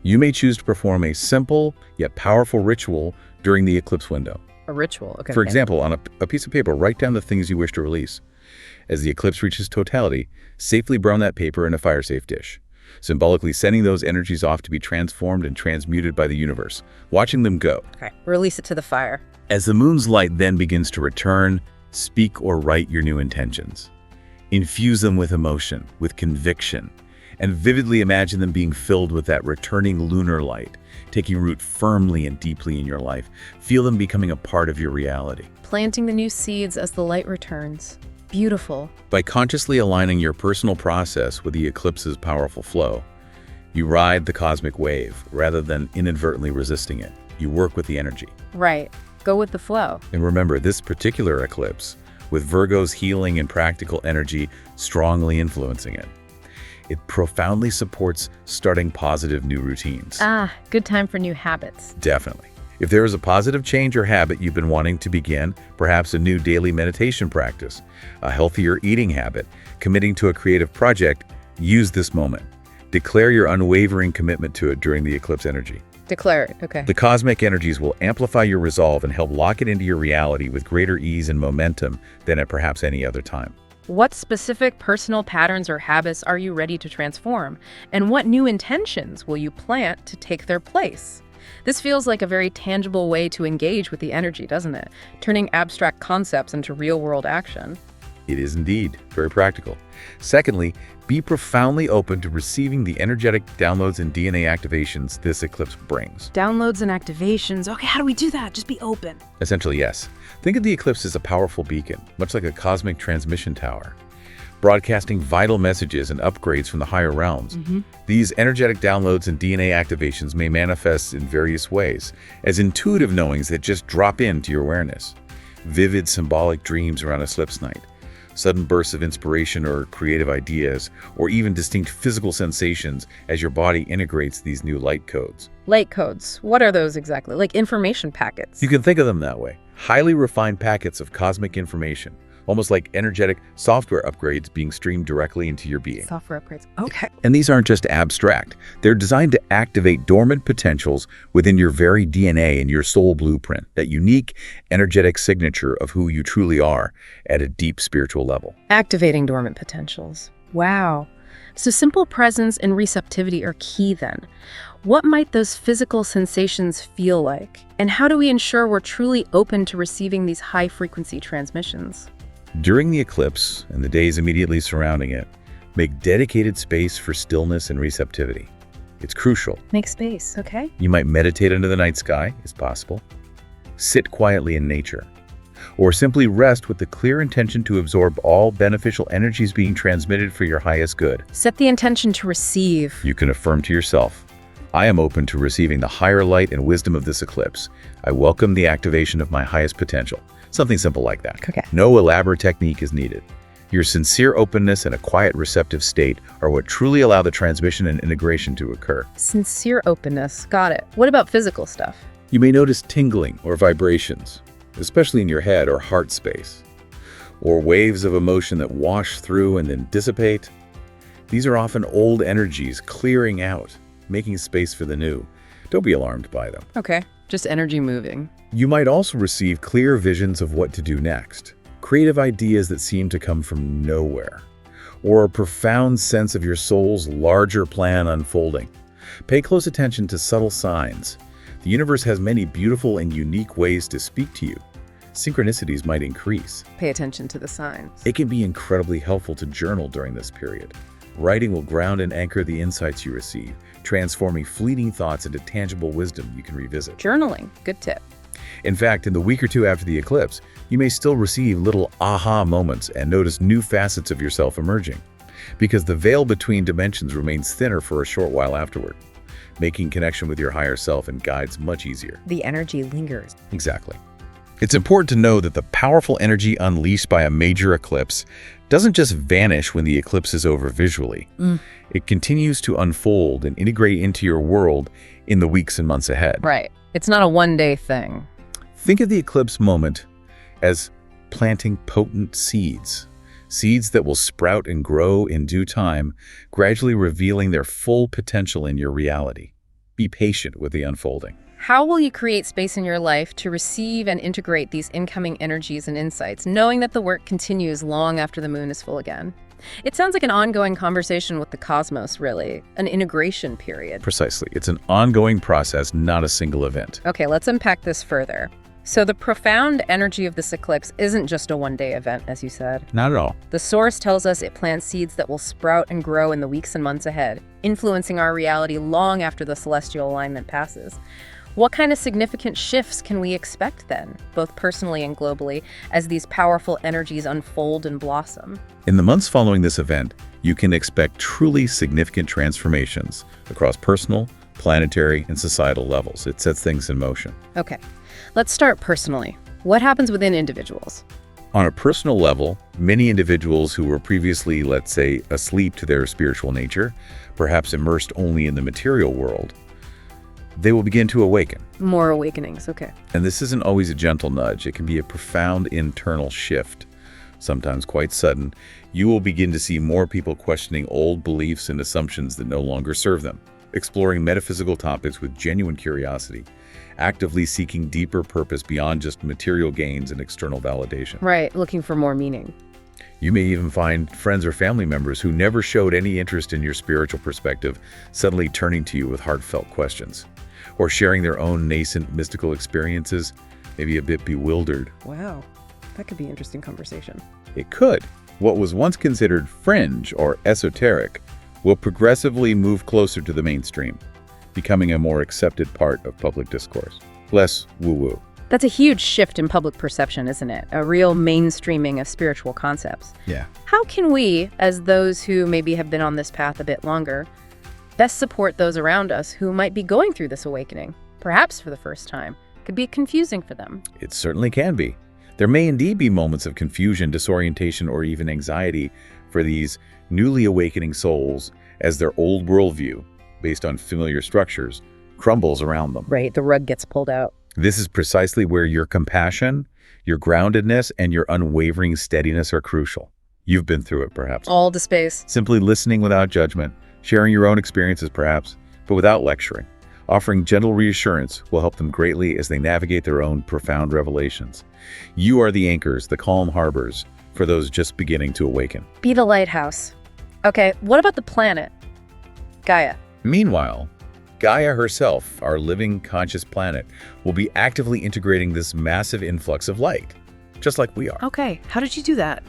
Speaker 2: You may choose to perform a simple yet powerful ritual during the eclipse window.
Speaker 1: A ritual, okay.
Speaker 2: For example, on a piece of paper, write down the things you wish to release. As the eclipse reaches totality, safely brown that paper in a fire-safe dish, symbolically sending those energies off to be transformed and transmuted by the universe, watching them go.
Speaker 1: Okay, release it to the fire.
Speaker 2: As the moon's light then begins to return, speak or write your new intentions. Infuse them with emotion, with conviction, and vividly imagine them being filled with that returning lunar light, taking root firmly and deeply in your life. Feel them becoming a part of your reality.
Speaker 1: Planting the new seeds as the light returns. Beautiful.
Speaker 2: By consciously aligning your personal process with the eclipse's powerful flow, you ride the cosmic wave rather than inadvertently resisting it. You work with the energy.
Speaker 1: Right. Go with the flow.
Speaker 2: And remember, this particular eclipse, with Virgo's healing and practical energy strongly influencing it, it profoundly supports starting positive new routines.
Speaker 1: Good time for new habits.
Speaker 2: Definitely. If there is a positive change or habit you've been wanting to begin, perhaps a new daily meditation practice, a healthier eating habit, committing to a creative project, use this moment. Declare your unwavering commitment to it during the eclipse energy.
Speaker 1: Declare it, okay.
Speaker 2: The cosmic energies will amplify your resolve and help lock it into your reality with greater ease and momentum than at perhaps any other time.
Speaker 1: What specific personal patterns or habits are you ready to transform? And what new intentions will you plant to take their place? This feels like a very tangible way to engage with the energy, doesn't it? Turning abstract concepts into real-world action.
Speaker 2: It is indeed very practical. Secondly, be profoundly open to receiving the energetic downloads and DNA activations this eclipse brings.
Speaker 1: Downloads and activations. Okay, how do we do that? Just be open.
Speaker 2: Essentially, yes. Think of the eclipse as a powerful beacon, much like a cosmic transmission tower, broadcasting vital messages and upgrades from the higher realms. These energetic downloads and DNA activations may manifest in various ways, as intuitive knowings that just drop into your awareness. Vivid symbolic dreams around eclipse night, sudden bursts of inspiration or creative ideas, or even distinct physical sensations as your body integrates these new light codes.
Speaker 1: Light codes. What are those exactly? Like information packets?
Speaker 2: You can think of them that way. Highly refined packets of cosmic information, almost like energetic software upgrades being streamed directly into your being.
Speaker 1: Software upgrades. Okay.
Speaker 2: And these aren't just abstract. They're designed to activate dormant potentials within your very DNA and your soul blueprint, that unique energetic signature of who you truly are at a deep spiritual level.
Speaker 1: Activating dormant potentials. Wow. So simple presence and receptivity are key then. What might those physical sensations feel like? And how do we ensure we're truly open to receiving these high-frequency transmissions?
Speaker 2: During the eclipse and the days immediately surrounding it, make dedicated space for stillness and receptivity. It's crucial.
Speaker 1: Make space, okay?
Speaker 2: You might meditate under the night sky, is possible. Sit quietly in nature. Or simply rest with the clear intention to absorb all beneficial energies being transmitted for your highest good.
Speaker 1: Set the intention to receive.
Speaker 2: You can affirm to yourself, I am open to receiving the higher light and wisdom of this eclipse. I welcome the activation of my highest potential. Something simple like that.
Speaker 1: Okay.
Speaker 2: No elaborate technique is needed. Your sincere openness and a quiet, receptive state are what truly allow the transmission and integration to occur.
Speaker 1: Sincere openness. Got it. What about physical stuff?
Speaker 2: You may notice tingling or vibrations, especially in your head or heart space, or waves of emotion that wash through and then dissipate. These are often old energies clearing out, making space for the new. Don't be alarmed by them.
Speaker 1: Okay. Just energy moving.
Speaker 2: You might also receive clear visions of what to do next, creative ideas that seem to come from nowhere, or a profound sense of your soul's larger plan unfolding. Pay close attention to subtle signs. The universe has many beautiful and unique ways to speak to you. Synchronicities might increase.
Speaker 1: Pay attention to the signs.
Speaker 2: It can be incredibly helpful to journal during this period. Writing will ground and anchor the insights you receive, transforming fleeting thoughts into tangible wisdom you can revisit.
Speaker 1: Journaling. Good tip.
Speaker 2: In fact, in the week or two after the eclipse, you may still receive little aha moments and notice new facets of yourself emerging, because the veil between dimensions remains thinner for a short while afterward, making connection with your higher self and guides much easier.
Speaker 1: The energy lingers.
Speaker 2: Exactly. It's important to know that the powerful energy unleashed by a major eclipse doesn't just vanish when the eclipse is over visually. It continues to unfold and integrate into your world in the weeks and months ahead.
Speaker 1: Right. It's not a one-day thing.
Speaker 2: Think of the eclipse moment as planting potent seeds. Seeds that will sprout and grow in due time, gradually revealing their full potential in your reality. Be patient with the unfolding.
Speaker 1: How will you create space in your life to receive and integrate these incoming energies and insights, knowing that the work continues long after the moon is full again? It sounds like an ongoing conversation with the cosmos, really, an integration period.
Speaker 2: Precisely. It's an ongoing process, not a single event.
Speaker 1: Okay, let's unpack this further. So the profound energy of this eclipse isn't just a one-day event, as you said.
Speaker 2: Not at all.
Speaker 1: The source tells us it plants seeds that will sprout and grow in the weeks and months ahead, influencing our reality long after the celestial alignment passes. What kind of significant shifts can we expect then, both personally and globally, as these powerful energies unfold and blossom?
Speaker 2: In the months following this event, you can expect truly significant transformations across personal, planetary, and societal levels. It sets things in motion.
Speaker 1: Okay, let's start personally. What happens within individuals?
Speaker 2: On a personal level, many individuals who were previously, let's say, asleep to their spiritual nature, perhaps immersed only in the material world, they will begin to awaken.
Speaker 1: More awakenings, okay.
Speaker 2: And this isn't always a gentle nudge. It can be a profound internal shift, sometimes quite sudden. You will begin to see more people questioning old beliefs and assumptions that no longer serve them, exploring metaphysical topics with genuine curiosity, actively seeking deeper purpose beyond just material gains and external validation.
Speaker 1: Right, looking for more meaning.
Speaker 2: You may even find friends or family members who never showed any interest in your spiritual perspective suddenly turning to you with heartfelt questions, or sharing their own nascent mystical experiences, maybe a bit bewildered.
Speaker 1: Wow, that could be an interesting conversation.
Speaker 2: It could. What was once considered fringe or esoteric will progressively move closer to the mainstream, becoming a more accepted part of public discourse. Less woo-woo.
Speaker 1: That's a huge shift in public perception, isn't it? A real mainstreaming of spiritual concepts.
Speaker 2: Yeah.
Speaker 1: How can we, as those who maybe have been on this path a bit longer, best support those around us who might be going through this awakening, perhaps for the first time? Could be confusing for them.
Speaker 2: It certainly can be. There may indeed be moments of confusion, disorientation, or even anxiety for these newly awakening souls as their old worldview, based on familiar structures, crumbles around them.
Speaker 1: Right, the rug gets pulled out.
Speaker 2: This is precisely where your compassion, your groundedness, and your unwavering steadiness are crucial. You've been through it, perhaps.
Speaker 1: All to space.
Speaker 2: Simply listening without judgment, sharing your own experiences, perhaps, but without lecturing. Offering gentle reassurance will help them greatly as they navigate their own profound revelations. You are the anchors, the calm harbors, for those just beginning to awaken.
Speaker 1: Be the lighthouse. Okay, what about the planet? Gaia.
Speaker 2: Meanwhile, Gaia herself, our living, conscious planet, will be actively integrating this massive influx of light, just like we are.
Speaker 1: Okay, how did you do that?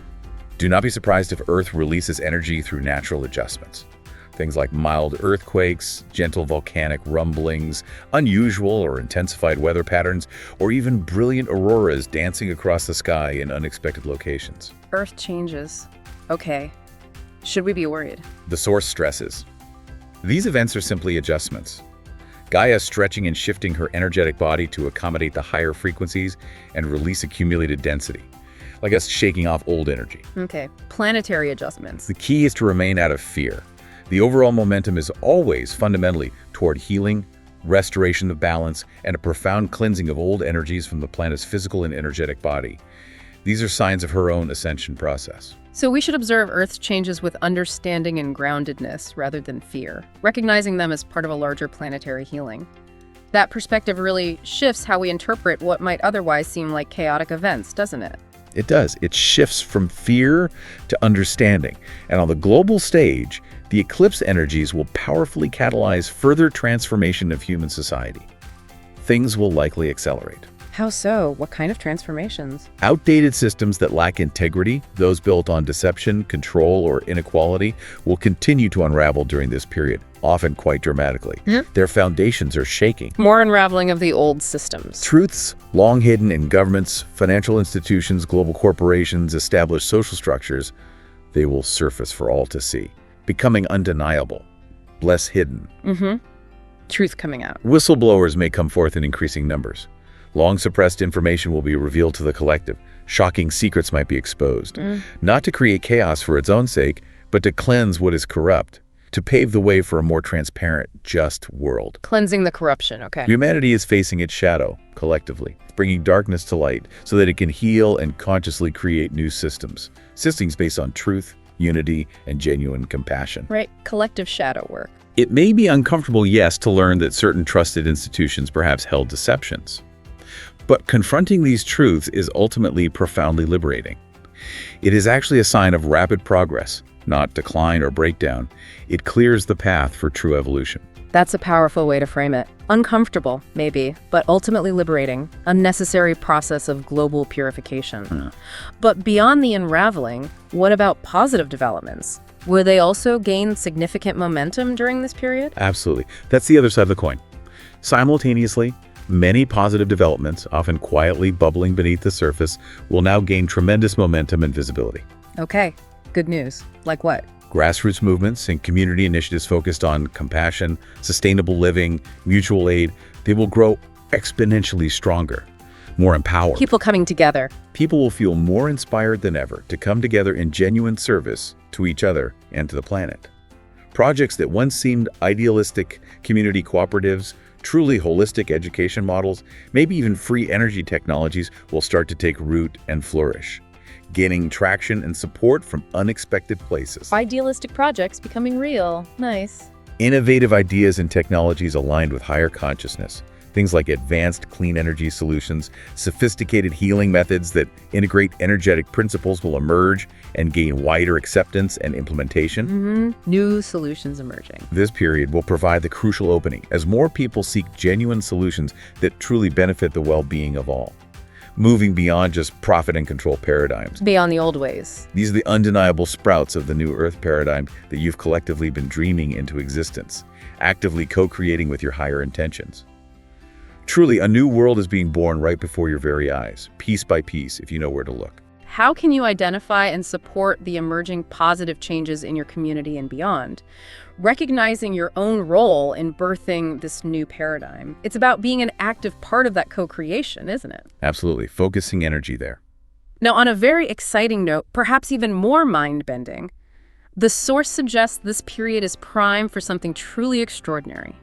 Speaker 2: Do not be surprised if Earth releases energy through natural adjustments. Things like mild earthquakes, gentle volcanic rumblings, unusual or intensified weather patterns, or even brilliant auroras dancing across the sky in unexpected locations.
Speaker 1: Earth changes. Okay. Should we be worried?
Speaker 2: The source stresses. These events are simply adjustments. Gaia stretching and shifting her energetic body to accommodate the higher frequencies and release accumulated density, like us shaking off old energy.
Speaker 1: Okay, planetary adjustments.
Speaker 2: The key is to remain out of fear. The overall momentum is always fundamentally toward healing, restoration of balance, and a profound cleansing of old energies from the planet's physical and energetic body. These are signs of her own ascension process.
Speaker 1: So we should observe Earth's changes with understanding and groundedness rather than fear, recognizing them as part of a larger planetary healing. That perspective really shifts how we interpret what might otherwise seem like chaotic events, doesn't it?
Speaker 2: It does. It shifts from fear to understanding. And on the global stage, the eclipse energies will powerfully catalyze further transformation of human society. Things will likely accelerate.
Speaker 1: How so? What kind of transformations?
Speaker 2: Outdated systems that lack integrity, those built on deception, control, or inequality, will continue to unravel during this period, often quite dramatically. Their foundations are shaking.
Speaker 1: More unraveling of the old systems.
Speaker 2: Truths long hidden in governments, financial institutions, global corporations, established social structures, they will surface for all to see, becoming undeniable, less hidden.
Speaker 1: Truth coming out.
Speaker 2: Whistleblowers may come forth in increasing numbers. Long-suppressed information will be revealed to the collective. Shocking secrets might be exposed. Not to create chaos for its own sake, but to cleanse what is corrupt, to pave the way for a more transparent, just world.
Speaker 1: Cleansing the corruption, okay.
Speaker 2: Humanity is facing its shadow, collectively, bringing darkness to light so that it can heal and consciously create new systems. Systems based on truth, unity, and genuine compassion.
Speaker 1: Right, collective shadow work.
Speaker 2: It may be uncomfortable, yes, to learn that certain trusted institutions perhaps held deceptions. But confronting these truths is ultimately profoundly liberating. It is actually a sign of rapid progress, not decline or breakdown. It clears the path for true evolution.
Speaker 1: That's a powerful way to frame it. Uncomfortable, maybe, but ultimately liberating. A necessary process of global purification. But beyond the unraveling, what about positive developments? Will they also gain significant momentum during this period?
Speaker 2: Absolutely. That's the other side of the coin. Simultaneously, many positive developments, often quietly bubbling beneath the surface, will now gain tremendous momentum and visibility.
Speaker 1: Okay, good news. Like what?
Speaker 2: Grassroots movements and community initiatives focused on compassion, sustainable living, mutual aid, they will grow exponentially stronger, more empowered.
Speaker 1: People coming together.
Speaker 2: People will feel more inspired than ever to come together in genuine service to each other and to the planet. Projects that once seemed idealistic community cooperatives, truly holistic education models, maybe even free energy technologies will start to take root and flourish, gaining traction and support from unexpected places.
Speaker 1: Idealistic projects becoming real. Nice.
Speaker 2: Innovative ideas and technologies aligned with higher consciousness. Things like advanced clean energy solutions, sophisticated healing methods that integrate energetic principles will emerge and gain wider acceptance and implementation.
Speaker 1: New solutions emerging.
Speaker 2: This period will provide the crucial opening as more people seek genuine solutions that truly benefit the well-being of all. moving beyond just profit and control paradigms.
Speaker 1: Beyond the old ways.
Speaker 2: These are the undeniable sprouts of the new Earth paradigm that you've collectively been dreaming into existence, actively co-creating with your higher intentions. Truly, a new world is being born right before your very eyes, piece by piece, if you know where to look.
Speaker 1: How can you identify and support the emerging positive changes in your community and beyond? Recognizing your own role in birthing this new paradigm. It's about being an active part of that co-creation, isn't it?
Speaker 2: Absolutely. Focusing energy there.
Speaker 1: Now, on a very exciting note, perhaps even more mind-bending, the source suggests this period is prime for something truly extraordinary.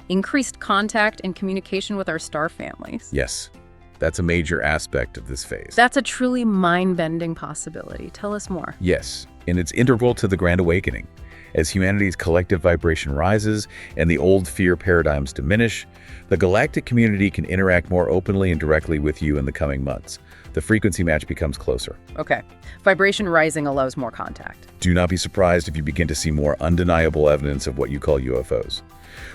Speaker 1: Increased contact and communication with our star families.
Speaker 2: Yes, that's a major aspect of this phase.
Speaker 1: That's a truly mind-bending possibility. Tell us more.
Speaker 2: Yes, and it's integral to the Grand Awakening. As humanity's collective vibration rises and the old fear paradigms diminish, the galactic community can interact more openly and directly with you in the coming months. The frequency match becomes closer.
Speaker 1: Okay. Vibration rising allows more contact.
Speaker 2: Do not be surprised if you begin to see more undeniable evidence of what you call UFOs,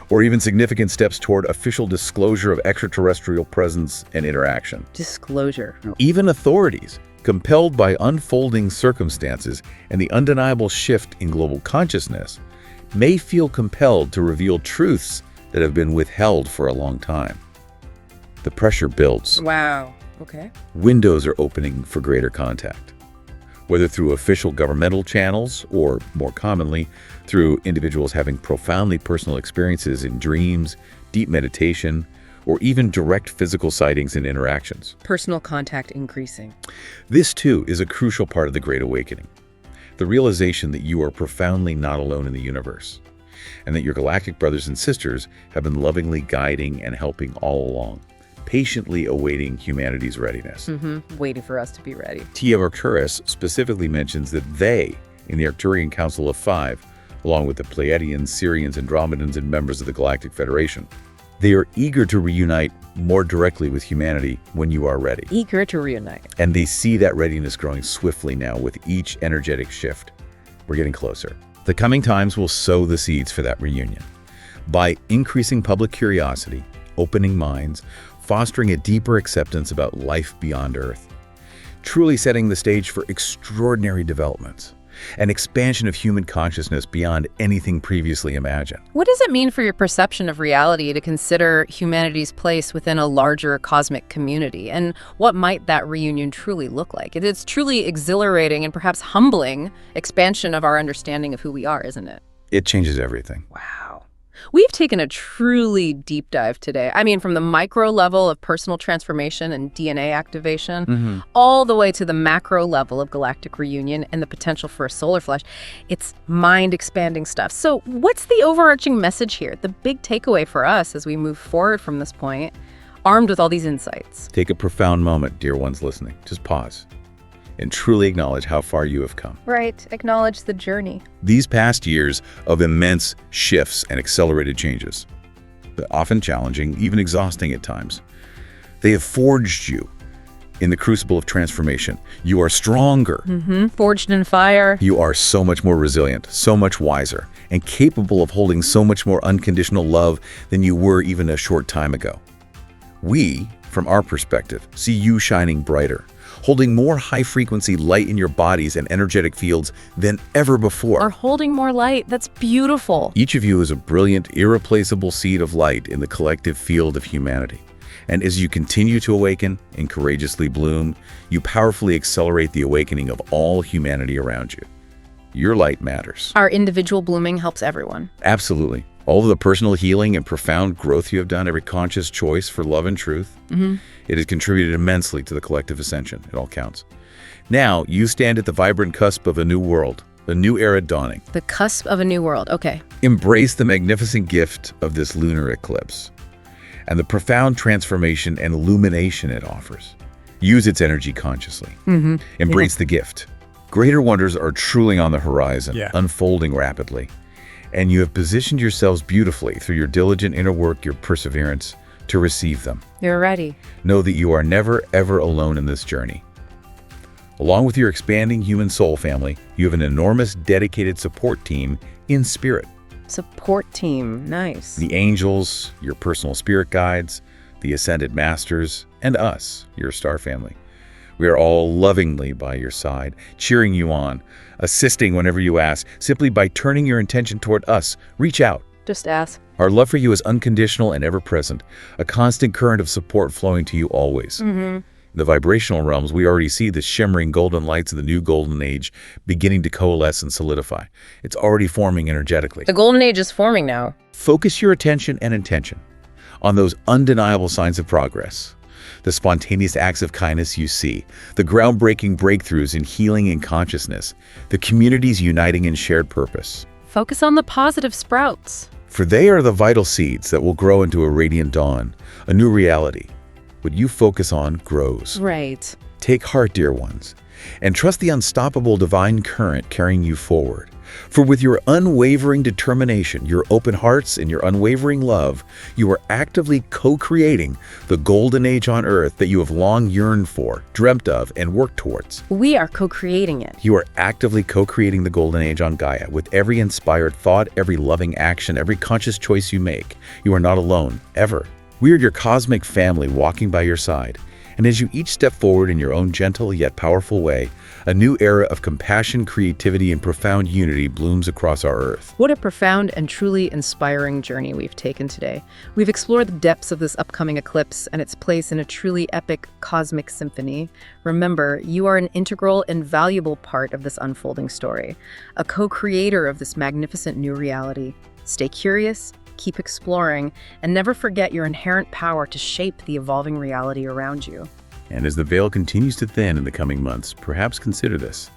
Speaker 2: or even significant steps toward official disclosure of extraterrestrial presence and interaction.
Speaker 1: Disclosure.
Speaker 2: Even authorities, compelled by unfolding circumstances and the undeniable shift in global consciousness, may feel compelled to reveal truths that have been withheld for a long time. The pressure builds.
Speaker 1: Wow. Okay.
Speaker 2: Windows are opening for greater contact, whether through official governmental channels or, more commonly, through individuals having profoundly personal experiences in dreams, deep meditation, or even direct physical sightings and interactions.
Speaker 1: Personal contact increasing.
Speaker 2: This, too, is a crucial part of the Great Awakening. The realization that you are profoundly not alone in the universe, and that your galactic brothers and sisters have been lovingly guiding and helping all along, patiently awaiting humanity's readiness.
Speaker 1: Waiting for us to be ready.
Speaker 2: Tia Arcturus specifically mentions that they, in the Arcturian Council of Five, along with the Pleiadians, Sirians, Andromedans, and members of the Galactic Federation, they are eager to reunite more directly with humanity when you are ready.
Speaker 1: Eager to reunite.
Speaker 2: And they see that readiness growing swiftly now with each energetic shift. We're getting closer. The coming times will sow the seeds for that reunion. By increasing public curiosity, opening minds, fostering a deeper acceptance about life beyond Earth, truly setting the stage for extraordinary developments, an expansion of human consciousness beyond anything previously imagined.
Speaker 1: What does it mean for your perception of reality to consider humanity's place within a larger cosmic community? And what might that reunion truly look like? It's truly exhilarating and perhaps humbling expansion of our understanding of who we are, isn't it?
Speaker 2: It changes everything.
Speaker 1: Wow. We've taken a truly deep dive today. I mean, from the micro level of personal transformation and DNA activation, all the way to the macro level of galactic reunion and the potential for a solar flash. It's mind-expanding stuff. So what's the overarching message here, the big takeaway for us as we move forward from this point, armed with all these insights?
Speaker 2: Take a profound moment, dear ones listening. Just pause and truly acknowledge how far you have come.
Speaker 1: Right. Acknowledge the journey.
Speaker 2: These past years of immense shifts and accelerated changes, often challenging, even exhausting at times, they have forged you in the crucible of transformation. You are stronger.
Speaker 1: Forged in fire.
Speaker 2: You are so much more resilient, so much wiser, and capable of holding so much more unconditional love than you were even a short time ago. We, from our perspective, see you shining brighter, holding more high-frequency light in your bodies and energetic fields than ever before.
Speaker 1: Or holding more light. That's beautiful.
Speaker 2: Each of you is a brilliant, irreplaceable seed of light in the collective field of humanity. And as you continue to awaken and courageously bloom, you powerfully accelerate the awakening of all humanity around you. Your light matters.
Speaker 1: Our individual blooming helps everyone.
Speaker 2: Absolutely. All of the personal healing and profound growth you have done, every conscious choice for love and truth, it has contributed immensely to the collective ascension. It all counts. Now, you stand at the vibrant cusp of a new world, a new era dawning.
Speaker 1: The cusp of a new world. Okay.
Speaker 2: Embrace the magnificent gift of this lunar eclipse and the profound transformation and illumination it offers. Use its energy consciously. Embrace the gift. Greater wonders are truly on the horizon, unfolding rapidly. And you have positioned yourselves beautifully through your diligent inner work, your perseverance, to receive them.
Speaker 1: You're ready.
Speaker 2: Know that you are never, ever alone in this journey. Along with your expanding human soul family, you have an enormous, dedicated support team in spirit.
Speaker 1: Support team. Nice.
Speaker 2: The angels, your personal spirit guides, the Ascended Masters, and us, your star family. We are all lovingly by your side, cheering you on, assisting whenever you ask, simply by turning your intention toward us. Reach out.
Speaker 1: Just ask.
Speaker 2: Our love for you is unconditional and ever-present, a constant current of support flowing to you always. In the vibrational realms, we already see the shimmering golden lights of the new golden age beginning to coalesce and solidify. It's already forming energetically.
Speaker 1: The golden age is forming now.
Speaker 2: Focus your attention and intention on those undeniable signs of progress. The spontaneous acts of kindness you see, the groundbreaking breakthroughs in healing and consciousness, the communities uniting in shared purpose.
Speaker 1: Focus on the positive sprouts.
Speaker 2: For they are the vital seeds that will grow into a radiant dawn, a new reality. What you focus on grows.
Speaker 1: Right.
Speaker 2: Take heart, dear ones, and trust the unstoppable divine current carrying you forward. For with your unwavering determination, your open hearts, and your unwavering love, you are actively co-creating the golden age on earth that you have long yearned for, dreamt of, and worked towards.
Speaker 1: We are co-creating it.
Speaker 2: You are actively co-creating the golden age on Gaia with every inspired thought, every loving action, every conscious choice you make. You are not alone, ever. We are your cosmic family walking by your side. And as you each step forward in your own gentle yet powerful way, a new era of compassion, creativity, and profound unity blooms across our Earth.
Speaker 1: What a profound and truly inspiring journey we've taken today. We've explored the depths of this upcoming eclipse and its place in a truly epic cosmic symphony. Remember, you are an integral and valuable part of this unfolding story, a co-creator of this magnificent new reality. Stay curious, keep exploring, and never forget your inherent power to shape the evolving reality around you.
Speaker 2: And as the veil continues to thin in the coming months, perhaps consider this.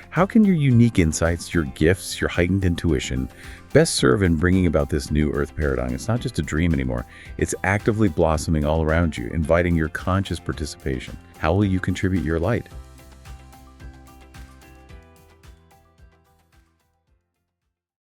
Speaker 2: How can your unique insights, your gifts, your heightened intuition best serve in bringing about this new Earth paradigm? It's not just a dream anymore. It's actively blossoming all around you, inviting your conscious participation. How will you contribute your light?